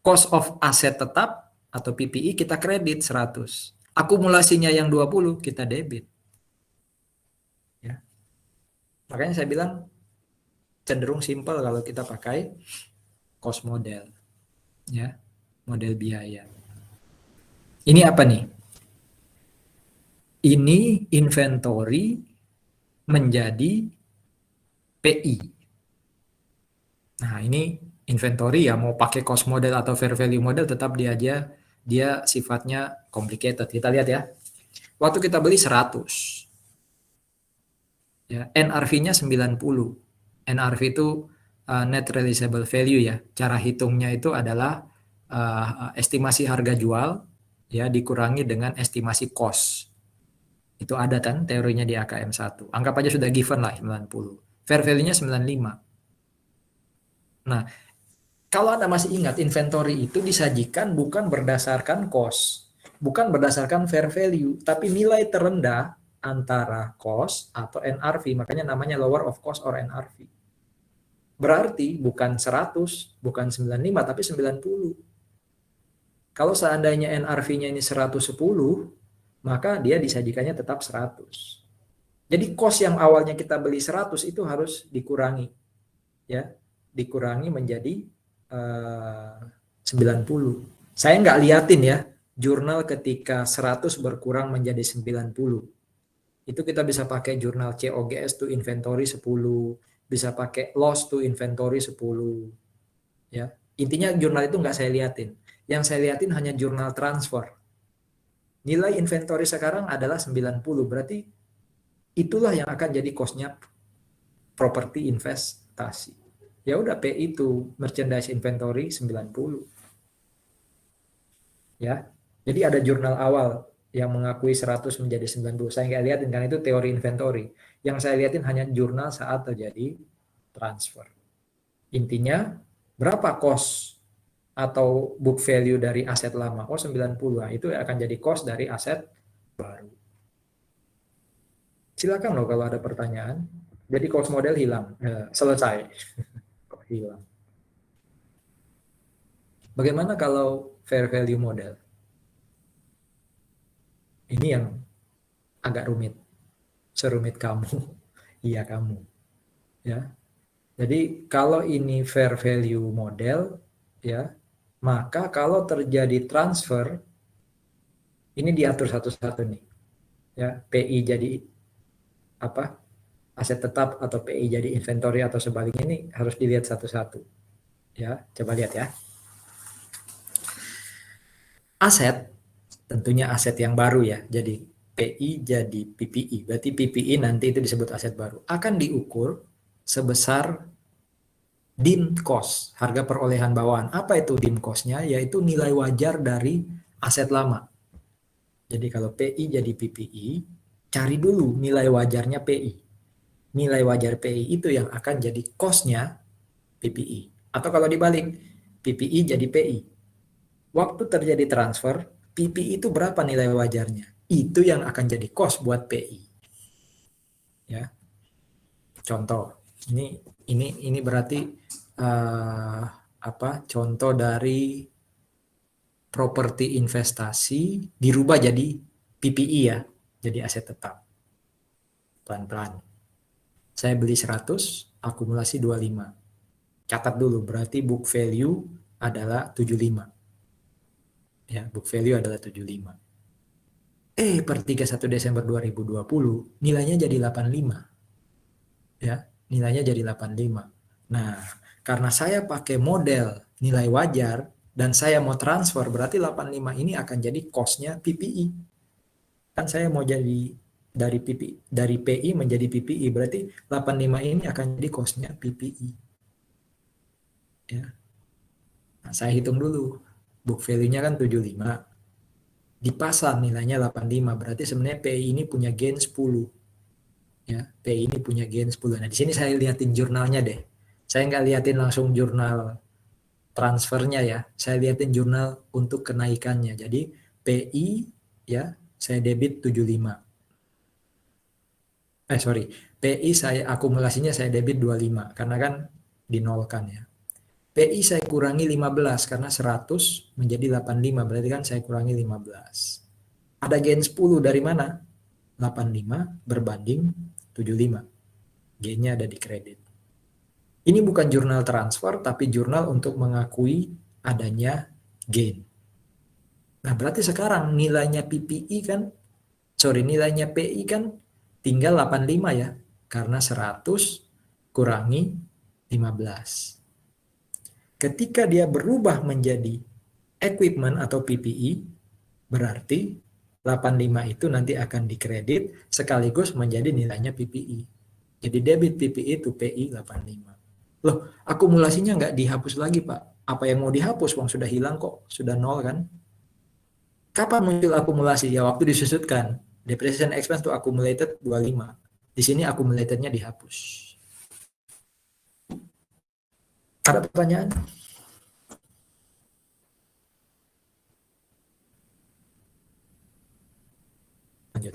Cost of aset tetap atau PPI kita kredit 100. Akumulasinya yang 20 kita debit. Ya. Makanya saya bilang cenderung simpel kalau kita pakai cost model. Ya, model biaya. Ini apa nih? Ini inventory menjadi PI. Nah, ini inventory ya mau pakai cost model atau fair value model tetap dia sifatnya complicated. Kita lihat ya. Waktu kita beli 100. Ya, NRV-nya 90. NRV itu net realizable value ya. Cara hitungnya itu adalah estimasi harga jual ya dikurangi dengan estimasi cost. Itu ada kan teorinya di AKM 1. Anggap aja sudah given lah 90. Fair value-nya 95. Nah, kalau Anda masih ingat, inventory itu disajikan bukan berdasarkan cost, bukan berdasarkan fair value, tapi nilai terendah antara cost atau NRV, makanya namanya lower of cost or NRV. Berarti bukan 100, bukan 95, tapi 90. Kalau seandainya NRV-nya ini 110, maka dia disajikannya tetap 100. Jadi cost yang awalnya kita beli 100 itu harus dikurangi, ya, dikurangi menjadi 90. Saya nggak liatin ya jurnal ketika 100 berkurang menjadi 90. Itu kita bisa pakai jurnal COGS to inventory 10, bisa pakai loss to inventory 10. Ya, intinya jurnal itu nggak saya liatin. Yang saya liatin hanya jurnal transfer. Nilai inventory sekarang adalah 90, berarti itulah yang akan jadi cost-nya properti investasi. Ya udah, P itu merchandise inventory 90. Ya. Jadi ada jurnal awal yang mengakui 100 menjadi 90. Saya nggak liatin kan, itu teori inventory. Yang saya liatin hanya jurnal saat terjadi transfer. Intinya berapa cost atau book value dari aset lama? Oh, 90. Nah, itu akan jadi cost dari aset baru. Silakan loh kalau ada pertanyaan. Jadi cost model hilang. Selesai. Kok hilang? Bagaimana kalau fair value model? Ini yang agak rumit. Serumit kamu. Iya, kamu. Ya. Jadi kalau ini fair value model, ya, maka kalau terjadi transfer, ini diatur satu-satu nih. Ya, PI jadi apa? Aset tetap atau PI jadi inventory atau sebaliknya, ini harus dilihat satu-satu. Ya, coba lihat ya. Aset tentunya aset yang baru ya. Jadi PI jadi PPI. Berarti PPI nanti itu disebut aset baru. Akan diukur sebesar DIM cost, harga perolehan bawaan. Apa itu DIM cost-nya? Yaitu nilai wajar dari aset lama. Jadi kalau PI jadi PPI, cari dulu nilai wajarnya PI. Nilai wajar PI itu yang akan jadi cost-nya PPI. Atau kalau dibalik, PPI jadi PI. Waktu terjadi transfer, PPI itu berapa nilai wajarnya? Itu yang akan jadi cost buat PI. Ya. Contoh, ini berarti contoh dari properti investasi dirubah jadi PPI ya, jadi aset tetap. Pelan-pelan. Saya beli 100, akumulasi 25. Catat dulu, berarti book value adalah 75. Ya, book value adalah 75. Per 31 Desember 2020, nilainya jadi 85. Ya, nilainya jadi 85. Nah, karena saya pakai model nilai wajar dan saya mau transfer, berarti 85 ini akan jadi cost-nya PPI. Kan saya mau jadi dari PI menjadi PPI, berarti 85 ini akan jadi cost-nya PPI. Ya. Nah, saya hitung dulu. Book value-nya kan 75. Di pasar nilainya 85, berarti sebenarnya PI ini punya gain 10. Ya, PI ini punya gain 10. Nah, di sini saya liatin jurnalnya deh. Saya nggak liatin langsung jurnal transfernya ya. Saya liatin jurnal untuk kenaikannya. Jadi PI ya, saya debit 75. PI saya akumulasinya saya debit 25 karena kan dinolkan ya. PI saya kurangi 15 karena 100 menjadi 85, berarti kan saya kurangi 15. Ada gain 10 dari mana? 85 berbanding 75. Gainnya ada di kredit. Ini bukan jurnal transfer, tapi jurnal untuk mengakui adanya gain. Nah, berarti sekarang nilainya nilainya PI kan tinggal 85 ya, karena 100 kurangi 15. Ketika dia berubah menjadi equipment atau PPI, berarti 85 itu nanti akan dikredit sekaligus menjadi nilainya PPI. Jadi debit PPI itu PI 85. Loh, akumulasinya nggak dihapus lagi, Pak. Apa yang mau dihapus? Uang sudah hilang kok, sudah nol kan? Kapan muncul akumulasi? Ya waktu disusutkan. Depreciation expense to accumulated 25. Di sini accumulatednya dihapus. Ada pertanyaan? Lanjut.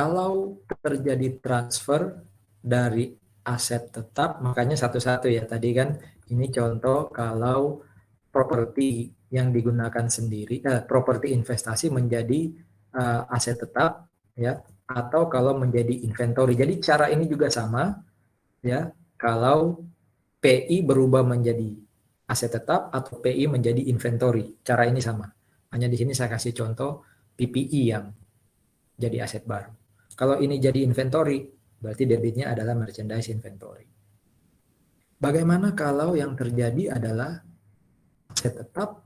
Kalau terjadi transfer dari aset tetap, makanya satu-satu ya. Tadi kan ini contoh kalau properti yang digunakan sendiri, properti investasi menjadi aset tetap, ya, atau kalau menjadi inventory. Jadi cara ini juga sama, ya. Kalau PI berubah menjadi aset tetap atau PI menjadi inventory, cara ini sama. Hanya di sini saya kasih contoh PPI yang jadi aset baru. Kalau ini jadi inventory, berarti debitnya adalah merchandise inventory. Bagaimana kalau yang terjadi adalah aset tetap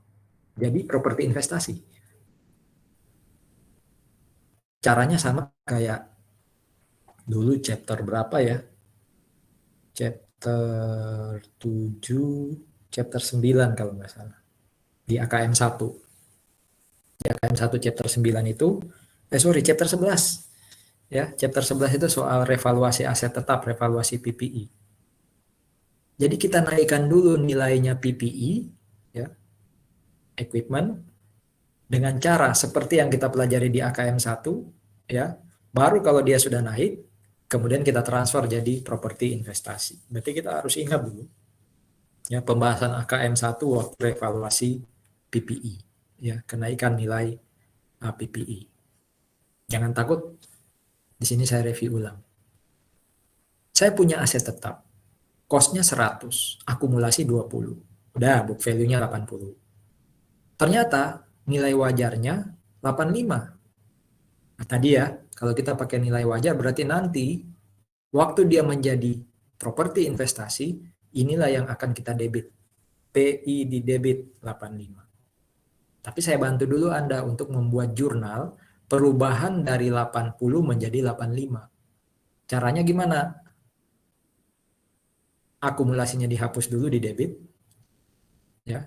jadi properti investasi? Caranya sama kayak dulu chapter berapa ya? Chapter 7, chapter 9 kalau nggak salah. Di AKM 1. Di AKM 1 chapter 9 itu, chapter 11. Ya, chapter 11 itu soal revaluasi aset tetap, revaluasi PPI. Jadi kita naikkan dulu nilainya PPI, ya, equipment, dengan cara seperti yang kita pelajari di AKM 1, ya. Baru kalau dia sudah naik, kemudian kita transfer jadi properti investasi. Berarti kita harus ingat dulu, ya, pembahasan AKM 1 waktu revaluasi PPI, ya, kenaikan nilai PPI. Jangan takut, di sini saya review ulang. Saya punya aset tetap, cost-nya 100, akumulasi 20. Udah, book value-nya 80. Ternyata nilai wajarnya 85. Nah, tadi ya, kalau kita pakai nilai wajar berarti nanti waktu dia menjadi properti investasi, inilah yang akan kita debit. PI di debit 85. Tapi saya bantu dulu Anda untuk membuat jurnal perubahan dari 80 menjadi 85. Caranya gimana? Akumulasinya dihapus dulu di debit, ya.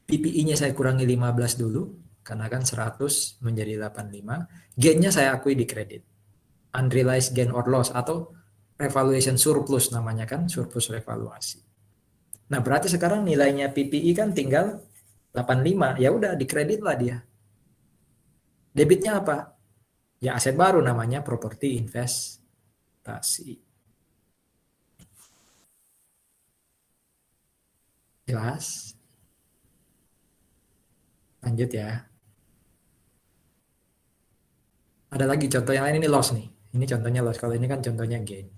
PPI-nya saya kurangi 15 dulu, karena kan 100 menjadi 85. Gain-nya saya akui di kredit. Unrealized gain or loss atau revaluation surplus namanya kan, surplus revaluasi. Nah, berarti sekarang nilainya PPI kan tinggal 85, ya udah dikredit lah dia. Debitnya apa? Ya aset baru namanya properti investasi. Jelas? Lanjut ya. Ada lagi contoh yang lain, ini loss nih. Ini contohnya loss, kalau ini kan contohnya gain.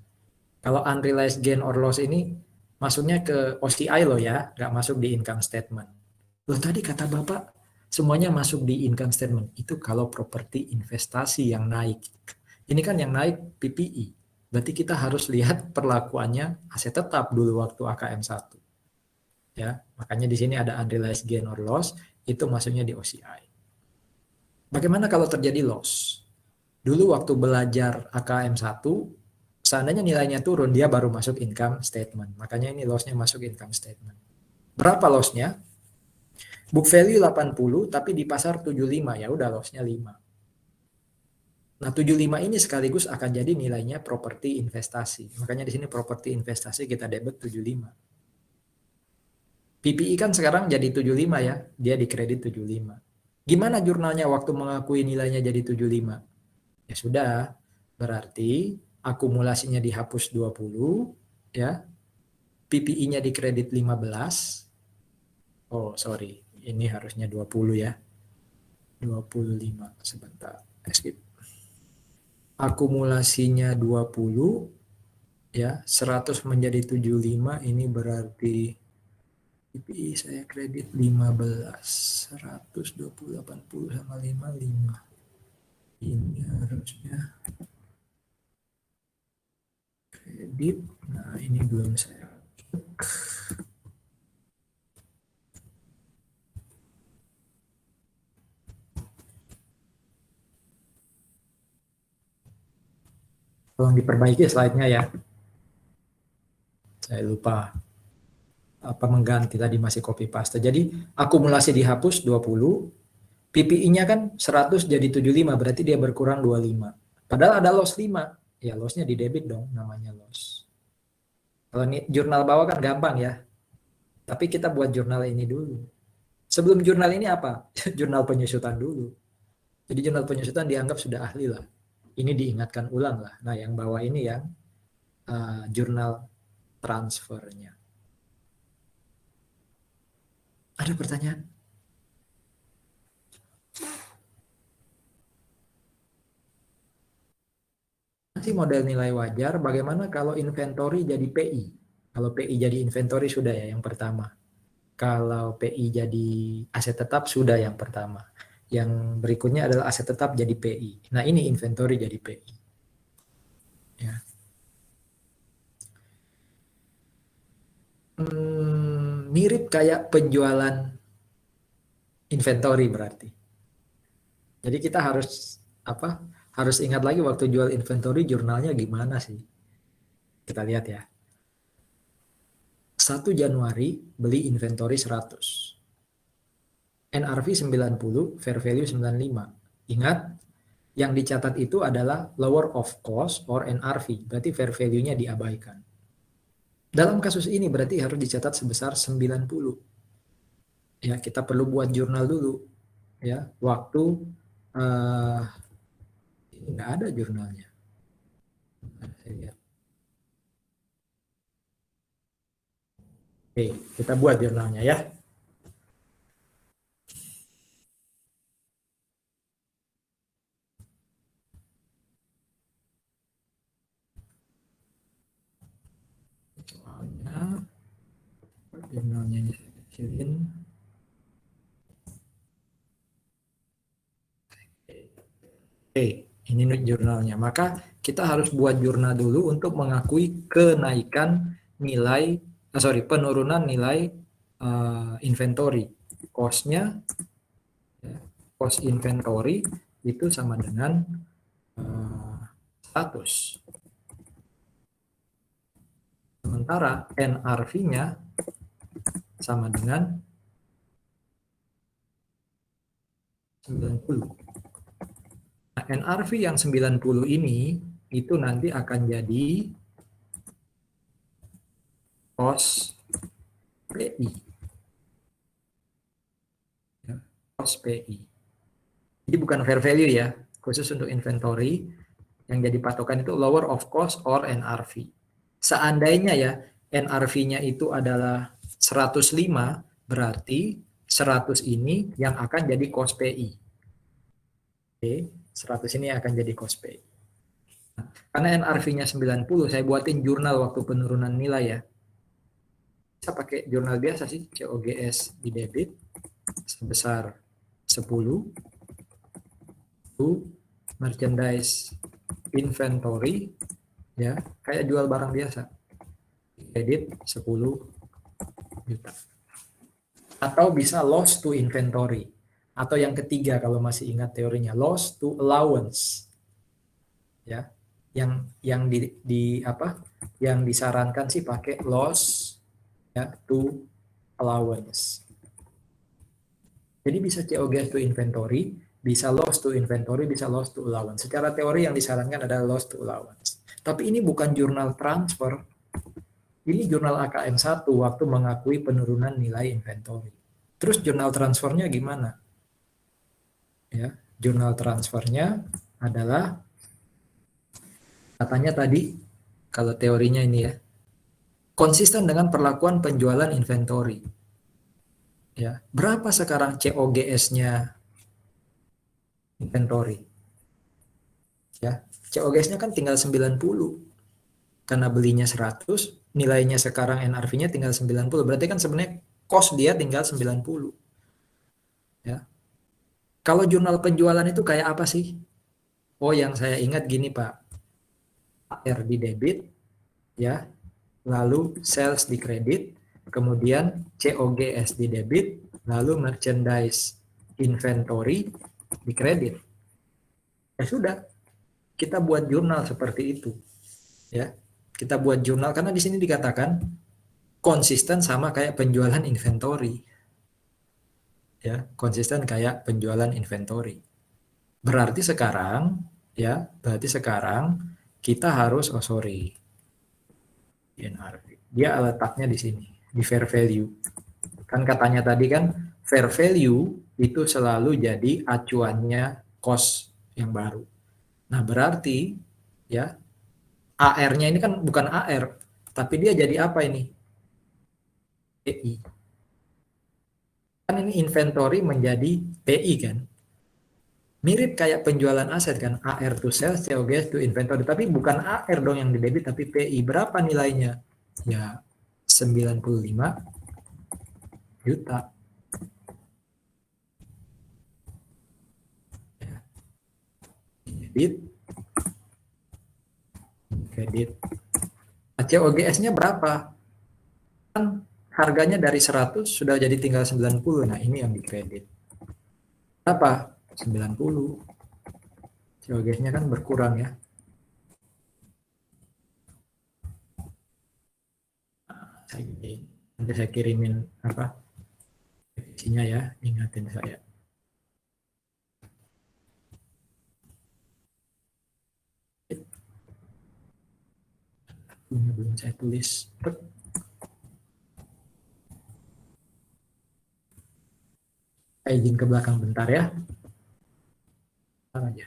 Kalau unrealized gain or loss ini masuknya ke OCI loh ya, nggak masuk di income statement. Loh tadi kata Bapak semuanya masuk di income statement. Itu kalau properti investasi yang naik. Ini kan yang naik PPI. Berarti kita harus lihat perlakuannya aset tetap dulu waktu AKM 1. Ya, makanya di sini ada unrealized gain or loss, itu masuknya di OCI. Bagaimana kalau terjadi loss? Dulu waktu belajar AKM 1, seandainya nilainya turun, dia baru masuk income statement. Makanya ini loss-nya masuk income statement. Berapa loss-nya? Book value 80, tapi di pasar 75, ya udah loss-nya 5. Nah, 75 ini sekaligus akan jadi nilainya properti investasi. Makanya di sini properti investasi kita debit 75. PPI kan sekarang jadi 75 ya, dia dikredit 75. Gimana jurnalnya waktu mengakui nilainya jadi 75? Ya sudah, berarti akumulasinya dihapus 20, ya. PPI-nya dikredit 15. Oh, sorry. Ini harusnya 20 ya. 25 sebentar. Skip. Akumulasinya 20, ya. 100 menjadi 75, ini berarti PPI saya kredit 15. 100, 20, 80 sama 5, 5. Ini harusnya kredit. Nah, ini belum saya. Tolong diperbaiki slide-nya ya. Saya lupa apa mengganti tadi, masih copy paste. Jadi akumulasi dihapus 20, PPI-nya kan 100 jadi 75, berarti dia berkurang 25. Padahal ada loss 5. Ya loss-nya di debit dong, namanya loss. Kalau ini jurnal bawah kan gampang ya. Tapi kita buat jurnal ini dulu. Sebelum jurnal ini apa? Jurnal penyusutan dulu. Jadi jurnal penyusutan dianggap sudah ahli lah. Ini diingatkan ulang lah. Nah yang bawah ini yang jurnal transfernya. Ada pertanyaan? Masih model nilai wajar, bagaimana kalau inventory jadi PI? Kalau PI jadi inventory sudah ya yang pertama. Kalau PI jadi aset tetap sudah yang pertama. Yang berikutnya adalah aset tetap jadi PI. Nah ini inventory jadi PI. Ya. Mirip kayak penjualan inventory berarti. Jadi kita harus apa? Harus ingat lagi waktu jual inventory jurnalnya gimana sih? Kita lihat ya. 1 Januari beli inventory 100. NRV 90, fair value 95. Ingat, yang dicatat itu adalah lower of cost or NRV, berarti fair value-nya diabaikan. Dalam kasus ini berarti harus dicatat sebesar 90. Ya, kita perlu buat jurnal dulu. Ya, waktu nggak ada jurnalnya. Saya lihat. Oke, kita buat jurnalnya ya. Soalnya jurnalnya ini saya kecilin. Oke, ini jurnalnya. Maka kita harus buat jurnal dulu untuk mengakui kenaikan nilai, penurunan nilai inventory. Cost-nya, cost inventory itu sama dengan 100. Sementara NRV-nya sama dengan 90. Nah, NRV yang 90 ini itu nanti akan jadi cost PI. Ya, cost PI. Jadi bukan fair value ya, khusus untuk inventory yang jadi patokan itu lower of cost or NRV. Seandainya ya NRV-nya itu adalah 105, berarti 100 ini yang akan jadi cost PI. Oke, 100 ini akan jadi cost PI. Nah, karena NRV-nya 90, saya buatin jurnal waktu penurunan nilai ya. Bisa pakai jurnal biasa sih, COGS di debit sebesar 10, merchandise inventory, ya kayak jual barang biasa, kredit 10 juta. Atau bisa loss to inventory, atau yang ketiga kalau masih ingat teorinya, loss to allowance, ya yang yang disarankan sih pakai loss ya to allowance. Jadi bisa COGS to inventory, bisa loss to inventory, bisa loss to allowance. Secara teori yang disarankan adalah loss to allowance. Tapi ini bukan jurnal transfer. Ini jurnal AKM1 waktu mengakui penurunan nilai inventory. Terus jurnal transfernya gimana? Ya, jurnal transfernya adalah katanya tadi kalau teorinya ini ya, konsisten dengan perlakuan penjualan inventory. Ya, berapa sekarang COGS-nya inventory? Ya, COGS-nya kan tinggal 90. Karena belinya 100, nilainya sekarang NRV-nya tinggal 90. Berarti kan sebenarnya cost dia tinggal 90. Ya. Kalau jurnal penjualan itu kayak apa sih? Oh, yang saya ingat gini, Pak. AR di debit, ya. Lalu sales di kredit, kemudian COGS di debit, lalu merchandise inventory di kredit. Ya sudah, kita buat jurnal seperti itu. Ya. Kita buat jurnal karena di sini dikatakan konsisten sama kayak penjualan inventory. Ya, konsisten kayak penjualan inventory. Berarti sekarang kita harus NRV. Dia letaknya di sini, di fair value. Kan katanya tadi kan fair value itu selalu jadi acuannya cost yang baru. Nah, berarti ya AR-nya ini kan bukan AR, tapi dia jadi apa ini? PI. Kan ini inventory menjadi PI kan? Mirip kayak penjualan aset kan, AR to sales, COGS to inventory, tapi bukan AR dong yang di debit, tapi PI. Berapa nilainya? Ya 95 juta. Ya, debit, kredit. COGS-nya berapa? Kan harganya dari 100 sudah jadi tinggal 90. Nah, ini yang dikredit. Berapa? 90. COGS-nya kan berkurang ya. Nanti saya kirimin apa isinya ya, ingatin saya. Ini belum saya tulis. Saya izin ke belakang bentar ya. Bentar aja.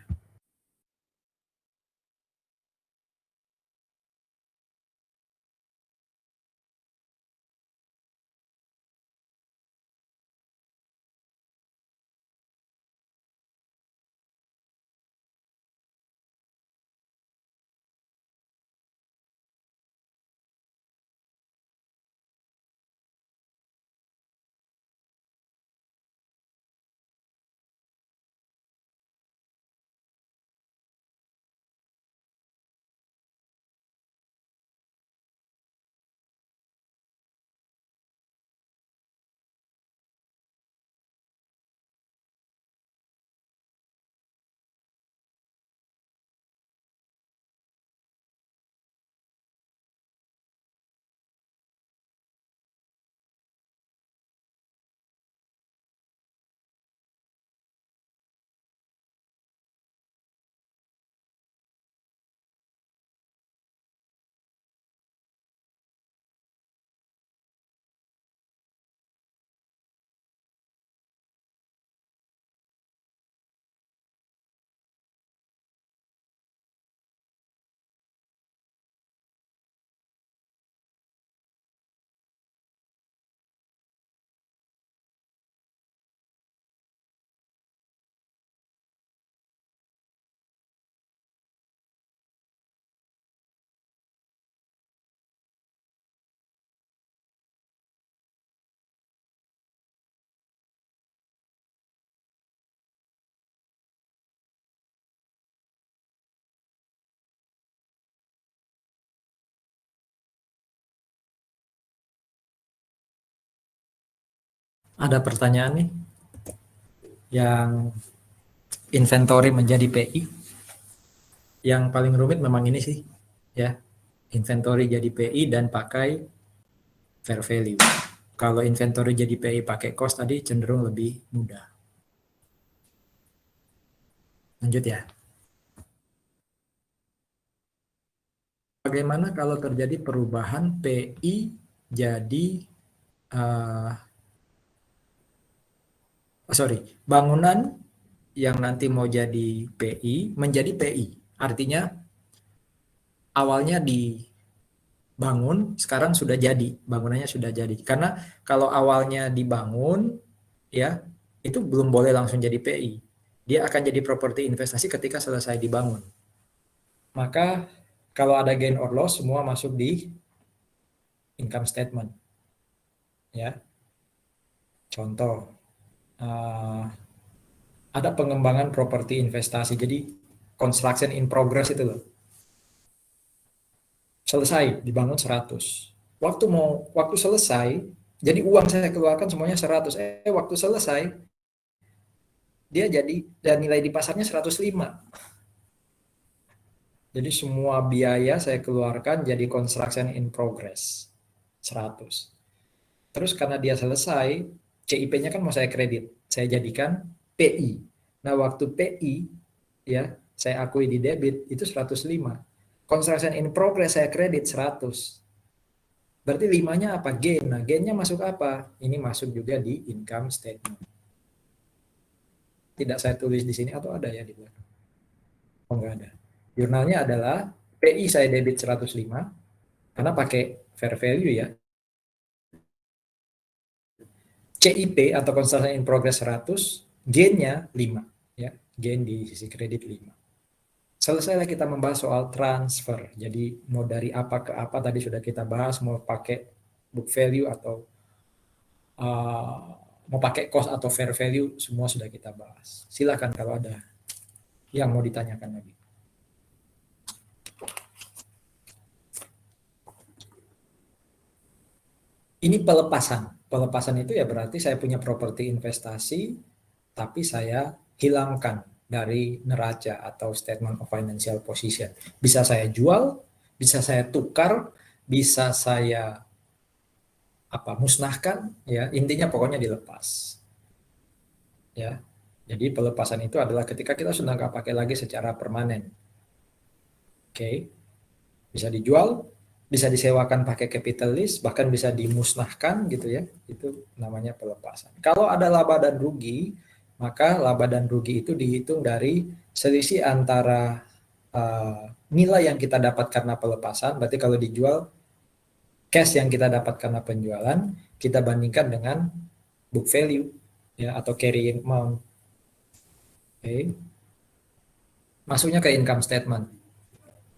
Ada pertanyaan nih yang inventory menjadi PI. Yang paling rumit memang ini sih ya. Inventory jadi PI dan pakai fair value. Kalau inventory jadi PI pakai cost tadi cenderung lebih mudah. Lanjut ya. Bagaimana kalau terjadi perubahan PI jadi bangunan yang nanti mau jadi PI menjadi PI. Artinya awalnya dibangun, sekarang sudah jadi, bangunannya sudah jadi. Karena kalau awalnya dibangun, ya itu belum boleh langsung jadi PI. Dia akan jadi properti investasi ketika selesai dibangun. Maka kalau ada gain or loss, semua masuk di income statement. Ya, contoh, ada pengembangan properti investasi. Jadi construction in progress itu loh. Selesai dibangun 100. Waktu selesai, jadi uang saya keluarkan semuanya 100. Waktu selesai dia jadi dan nilai di pasarnya 105. Jadi semua biaya saya keluarkan jadi construction in progress 100. Terus karena dia selesai, CIP-nya kan mau saya kredit. Saya jadikan PI. Nah, waktu PI ya, saya akui di debit itu 105. Construction in progress saya kredit 100. Berarti 5-nya apa? Gain. Nah, gainnya masuk apa? Ini masuk juga di income statement. Tidak saya tulis di sini atau ada ya di belakang? Oh, enggak ada. Jurnalnya adalah PI saya debit 105 karena pakai fair value ya. CIP atau construction in progress 100, gainnya 5 ya. gain di sisi kredit 5. Selesailah kita membahas soal transfer. Jadi mau dari apa ke apa tadi sudah kita bahas, mau pakai book value atau mau pakai cost atau fair value, semua sudah kita bahas. Silakan kalau ada yang mau ditanyakan lagi. Ini pelepasan. Pelepasan itu ya berarti saya punya properti investasi, tapi saya hilangkan dari neraca atau statement of financial position. Bisa saya jual, bisa saya tukar, bisa saya musnahkan, ya intinya pokoknya dilepas. Ya, jadi pelepasan itu adalah ketika kita sudah nggak pakai lagi secara permanen. Oke, bisa dijual, bisa disewakan pakai capital lease, bahkan bisa dimusnahkan gitu ya. Itu namanya pelepasan. Kalau ada laba dan rugi, maka laba dan rugi itu dihitung dari selisih antara nilai yang kita dapat karena pelepasan. Berarti kalau dijual, cash yang kita dapat karena penjualan, kita bandingkan dengan book value ya atau carrying amount. Oke. Masuknya ke income statement.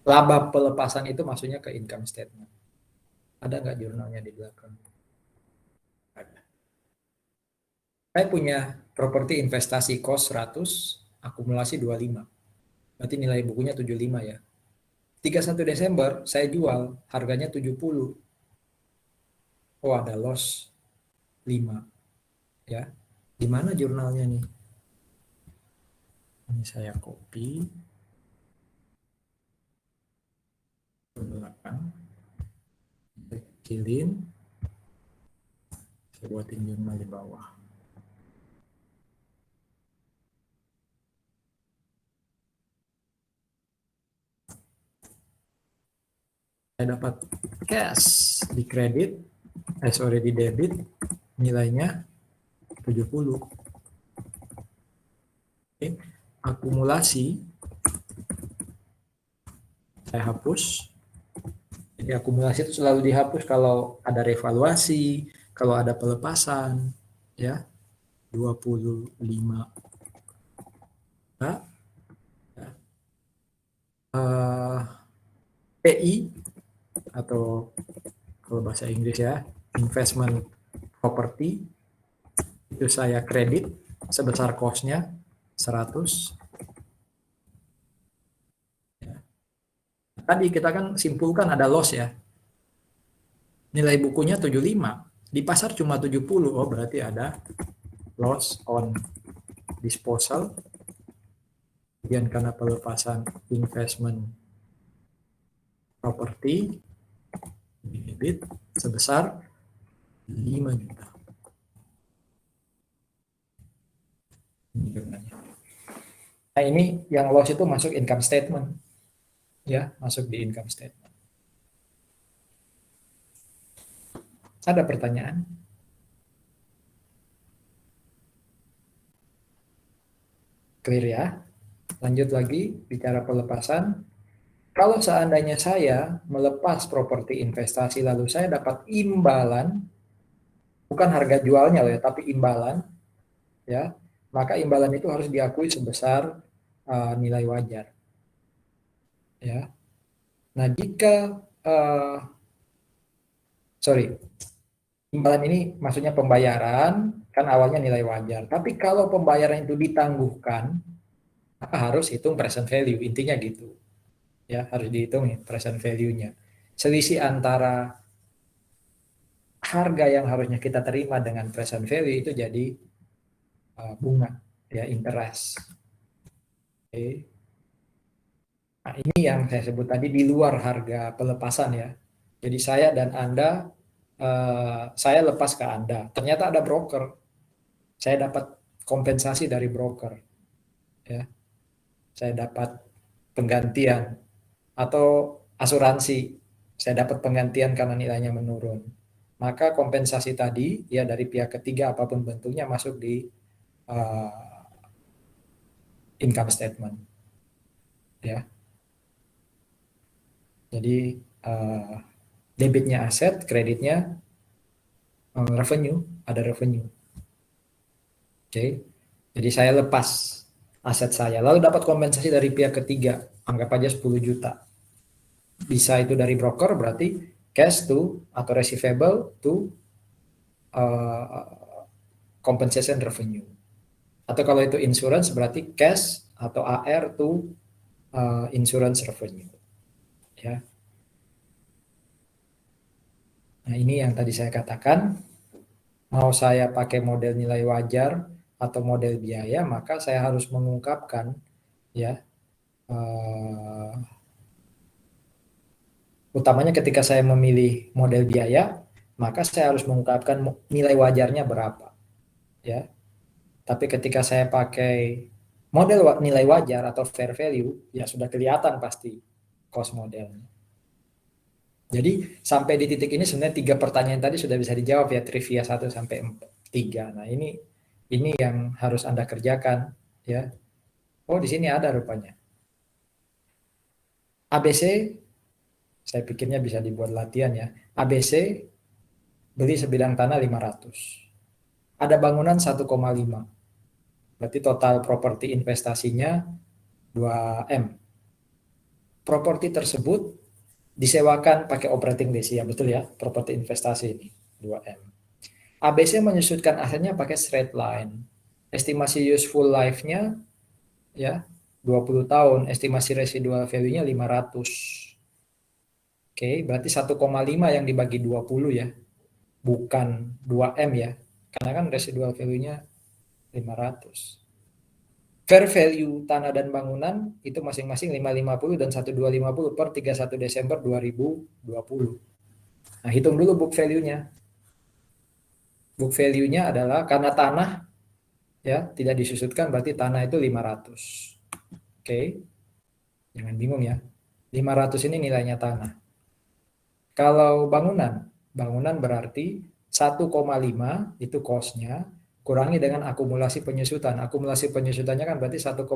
Laba pelepasan itu masuknya ke income statement. Ada nggak jurnalnya di belakang? Ada. Saya punya properti investasi cost 100, akumulasi 25. Berarti nilai bukunya 75 ya. 31 Desember saya jual, harganya 70. Oh, ada loss 5 ya. Di mana jurnalnya nih? Ini saya copy ke belakang. Saya kecilin. Saya buatin jurnal di bawah. Saya dapat cash di kredit, di debit, nilainya 70. Oke. Akumulasi saya hapus. Jadi akumulasi itu selalu dihapus kalau ada revaluasi, kalau ada pelepasan, ya 25. Nah, ya. PI atau kalau bahasa Inggris ya investment property itu saya kredit sebesar cost-nya 100. Ya. Tadi kita kan simpulkan ada loss ya. Nilai bukunya 75, di pasar cuma 70. Oh, berarti ada loss on disposal. Kemudian karena pelepasan investment properti debit sebesar 5 juta. Nah, ini yang loss itu masuk income statement. Ya, masuk di income statement. Ada pertanyaan? Clear ya? Lanjut lagi bicara pelepasan. Kalau seandainya saya melepas properti investasi lalu saya dapat imbalan, bukan harga jualnya loh ya, tapi imbalan, ya, maka imbalan itu harus diakui sebesar nilai wajar. Ya. Nah, jika imbalan ini maksudnya pembayaran, kan awalnya nilai wajar. Tapi kalau pembayaran itu ditangguhkan, maka harus hitung present value. Intinya gitu. Ya, harus dihitung present value-nya. Selisih antara harga yang harusnya kita terima dengan present value itu jadi bunga, ya interest. Oke. Nah, ini yang saya sebut tadi di luar harga pelepasan ya. Jadi saya dan Anda, saya lepas ke Anda. Ternyata ada broker. Saya dapat kompensasi dari broker. Ya. Saya dapat penggantian atau asuransi. Saya dapat penggantian karena nilainya menurun. Maka kompensasi tadi ya dari pihak ketiga apapun bentuknya masuk di income statement. Ya. Jadi debitnya aset, kreditnya revenue, ada revenue. Oke. Jadi saya lepas aset saya. Lalu dapat kompensasi dari pihak ketiga, anggap aja 10 juta. Bisa itu dari broker, berarti cash to atau receivable to compensation revenue. Atau kalau itu insurance berarti cash atau AR to insurance revenue. Ya. Nah, ini yang tadi saya katakan, mau saya pakai model nilai wajar atau model biaya, maka saya harus mengungkapkan ya utamanya ketika saya memilih model biaya, maka saya harus mengungkapkan nilai wajarnya berapa ya. Tapi ketika saya pakai model nilai wajar atau fair value, ya sudah kelihatan pasti cost modelnya. Jadi sampai di titik ini sebenarnya 3 pertanyaan tadi sudah bisa dijawab ya, trivia 1 sampai 3. Nah, ini yang harus Anda kerjakan ya. Oh, di sini ada rupanya. ABC saya pikirnya bisa dibuat latihan ya. ABC beli sebidang tanah 500. Ada bangunan 1,5. Berarti total properti investasinya 2M. Properti tersebut disewakan pakai operating lease ya, betul ya, properti investasi ini 2M. ABC menyusutkan asetnya pakai straight line. Estimasi useful life-nya ya 20 tahun, estimasi residual value-nya 500. Oke, berarti 1,5 yang dibagi 20 ya. Bukan 2M ya. Karena kan residual value-nya 500. Fair value tanah dan bangunan itu masing-masing 550 dan 1250 per 31 Desember 2020. Nah, hitung dulu book value-nya. Book value-nya adalah karena tanah ya tidak disusutkan berarti tanah itu 500. Oke. Jangan bingung ya. 500 ini nilainya tanah. Kalau bangunan berarti 1,5 itu cost-nya kurangi dengan akumulasi penyusutan. Akumulasi penyusutannya kan berarti 1,5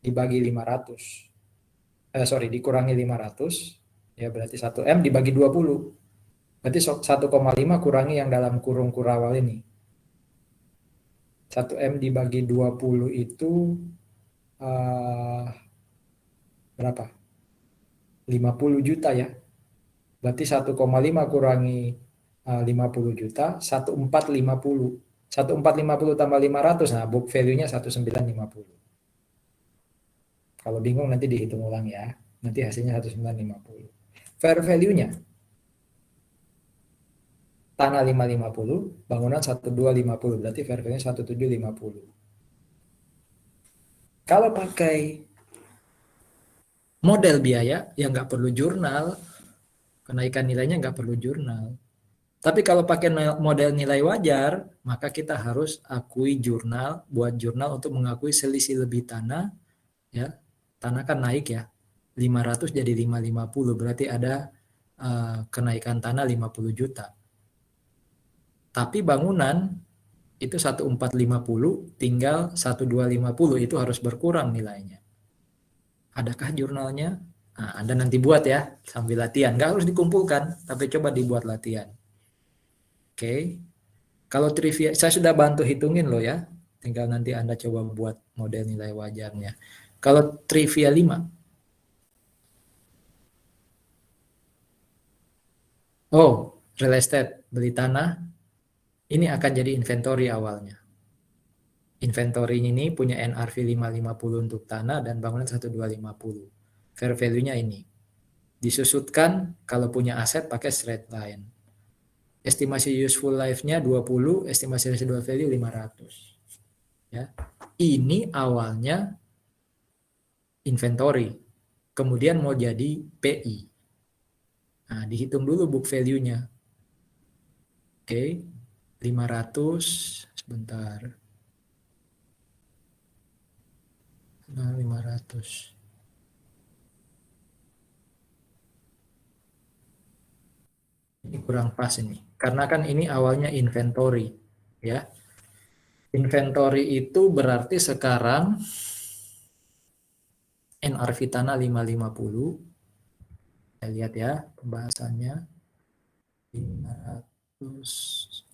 dibagi 500. Dikurangi 500 ya berarti 1M dibagi 20. Berarti 1,5 kurangi yang dalam kurung kurawal ini. 1M dibagi 20 itu berapa? 50 juta ya. Berarti 1,5 kurangi 50 juta, 1450. 1450 tambah 500, nah book value-nya 1950. Kalau bingung nanti dihitung ulang ya. Nanti hasilnya 1950. Fair value-nya tanah 550, bangunan 1250, berarti fair value-nya 1750. Kalau pakai model biaya yang nggak perlu jurnal, kenaikan nilainya nggak perlu jurnal. Tapi kalau pakai model nilai wajar, maka kita harus akui jurnal, buat jurnal untuk mengakui selisih lebih tanah, ya. Tanah kan naik ya, 500 jadi 550, berarti ada kenaikan tanah 50 juta. Tapi bangunan itu 1450 tinggal 1250 itu harus berkurang nilainya. Adakah jurnalnya? Nah, Anda nanti buat ya sambil latihan. Nggak harus dikumpulkan, tapi coba dibuat latihan. Oke. Kalau trivia, saya sudah bantu hitungin loh ya. Tinggal nanti Anda coba buat model nilai wajarnya. Kalau trivia 5. Oh, real estate, beli tanah. Ini akan jadi inventory awalnya. Inventory ini punya NRV 550 untuk tanah dan bangunan 1250. Fair value-nya ini. Disusutkan kalau punya aset pakai straight line. Estimasi useful life-nya 20, estimasi residual value 500. Ya. Ini awalnya inventory. Kemudian mau jadi PI. Nah, dihitung dulu book value-nya. Oke. 500 sebentar. Nah, 500. Ini kurang pas ini. Karena kan ini awalnya inventory, ya. Inventory itu berarti sekarang NRV tanah 550. Saya lihat ya pembahasannya. 500.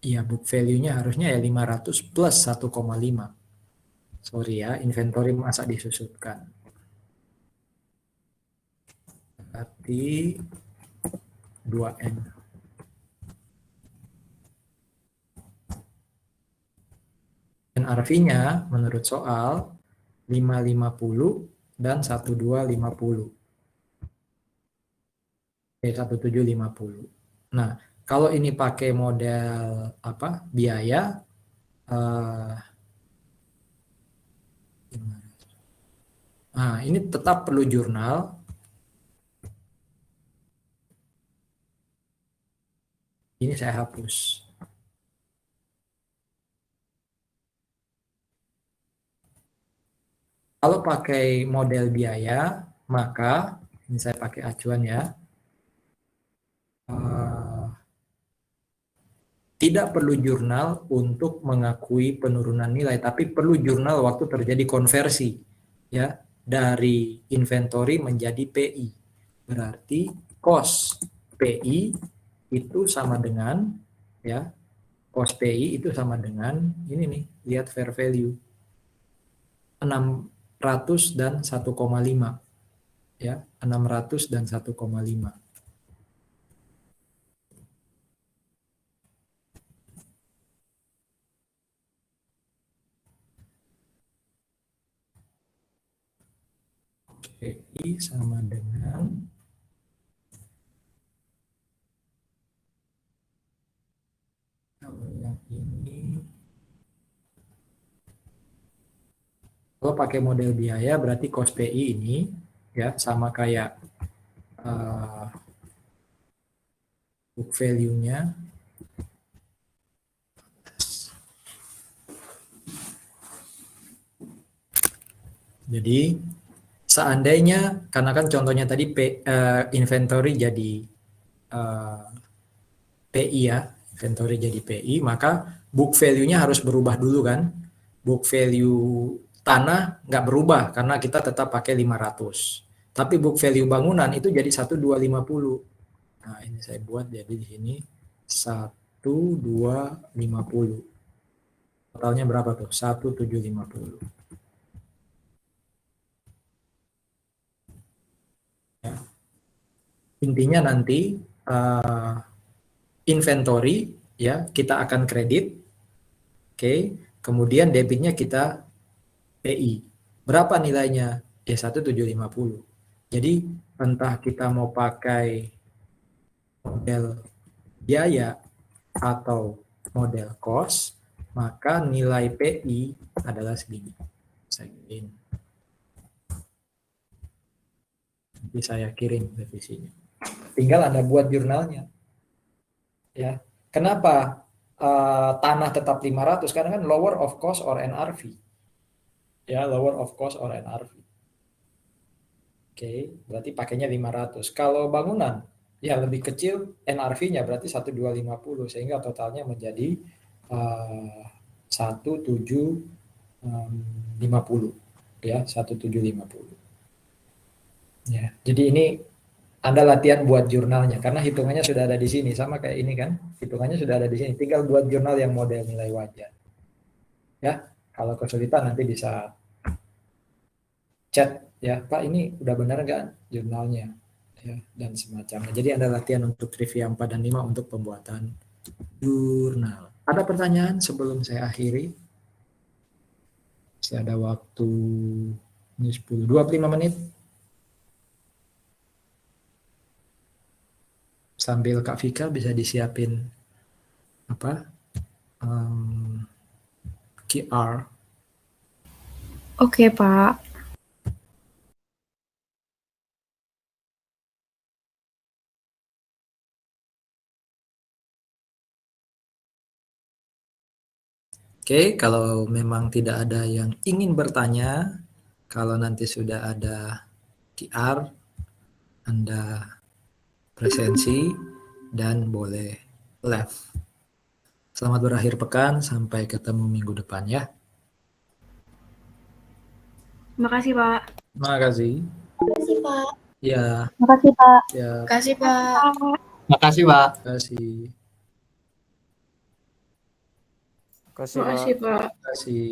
Iya, book value-nya harusnya ya 500 plus 1,5. Sorry ya, inventory masa disusutkan. Berarti 2N. NRV-nya menurut soal 550 dan 1250. 1750. Nah, kalau ini pakai model apa? Biaya nah, ini tetap perlu jurnal. Ini saya hapus. Kalau pakai model biaya, maka ini saya pakai acuan ya. Tidak perlu jurnal untuk mengakui penurunan nilai, tapi perlu jurnal waktu terjadi konversi ya dari inventory menjadi PI. Berarti cost PI itu sama dengan ya cost PI itu sama dengan ini nih, lihat fair value 600 dan 1,5 ya, 600 dan 1,5. PI sama dengan kalau yang ini, kalau pakai model biaya berarti cost PI ini ya sama kayak book value-nya. Jadi seandainya karena kan contohnya tadi inventory jadi PI ya, inventory jadi PI, maka book value-nya harus berubah dulu kan. Book value tanah nggak berubah karena kita tetap pakai 500. Tapi book value bangunan itu jadi 1250. Nah, ini saya buat jadi di sini 1250. Totalnya berapa tuh? 1750. Ya. Intinya nanti inventory ya kita akan kredit, oke. Kemudian debitnya kita PI. Berapa nilainya? Ya 1750. Jadi entah kita mau pakai model biaya atau model cost, maka nilai PI adalah segini. Nanti saya kirim revisinya. Tinggal Anda buat jurnalnya. Ya. Kenapa tanah tetap 500? Karena kan lower of cost or NRV. Ya, lower of cost or NRV. Oke, berarti pakainya 500. Kalau bangunan ya lebih kecil NRV-nya berarti 1250 sehingga totalnya menjadi 1750 ya, 1750. Ya, jadi ini Anda latihan buat jurnalnya karena hitungannya sudah ada di sini sama kayak ini kan. Hitungannya sudah ada di sini. Tinggal buat jurnal yang model nilai wajar. Ya, kalau kesulitan nanti bisa chat ya, Pak ini udah benar nggak jurnalnya ya, dan semacamnya. Jadi Anda latihan untuk trivia 4 dan 5 untuk pembuatan jurnal. Ada pertanyaan sebelum saya akhiri? Masih ada waktu ini 25 menit. Sambil Kak Vika bisa disiapin apa? QR. Oke, Pak. Oke, kalau memang tidak ada yang ingin bertanya, kalau nanti sudah ada QR, Anda presensi dan boleh live. Selamat berakhir pekan, sampai ketemu minggu depan ya. Makasih, Pak. Makasih. Makasih, Pak. Ya. Makasih, Pak. Ya. Makasih, Pak. Makasih, Pak. Makasih. Kasih, Pak. Makasih, Pak. Terima kasih.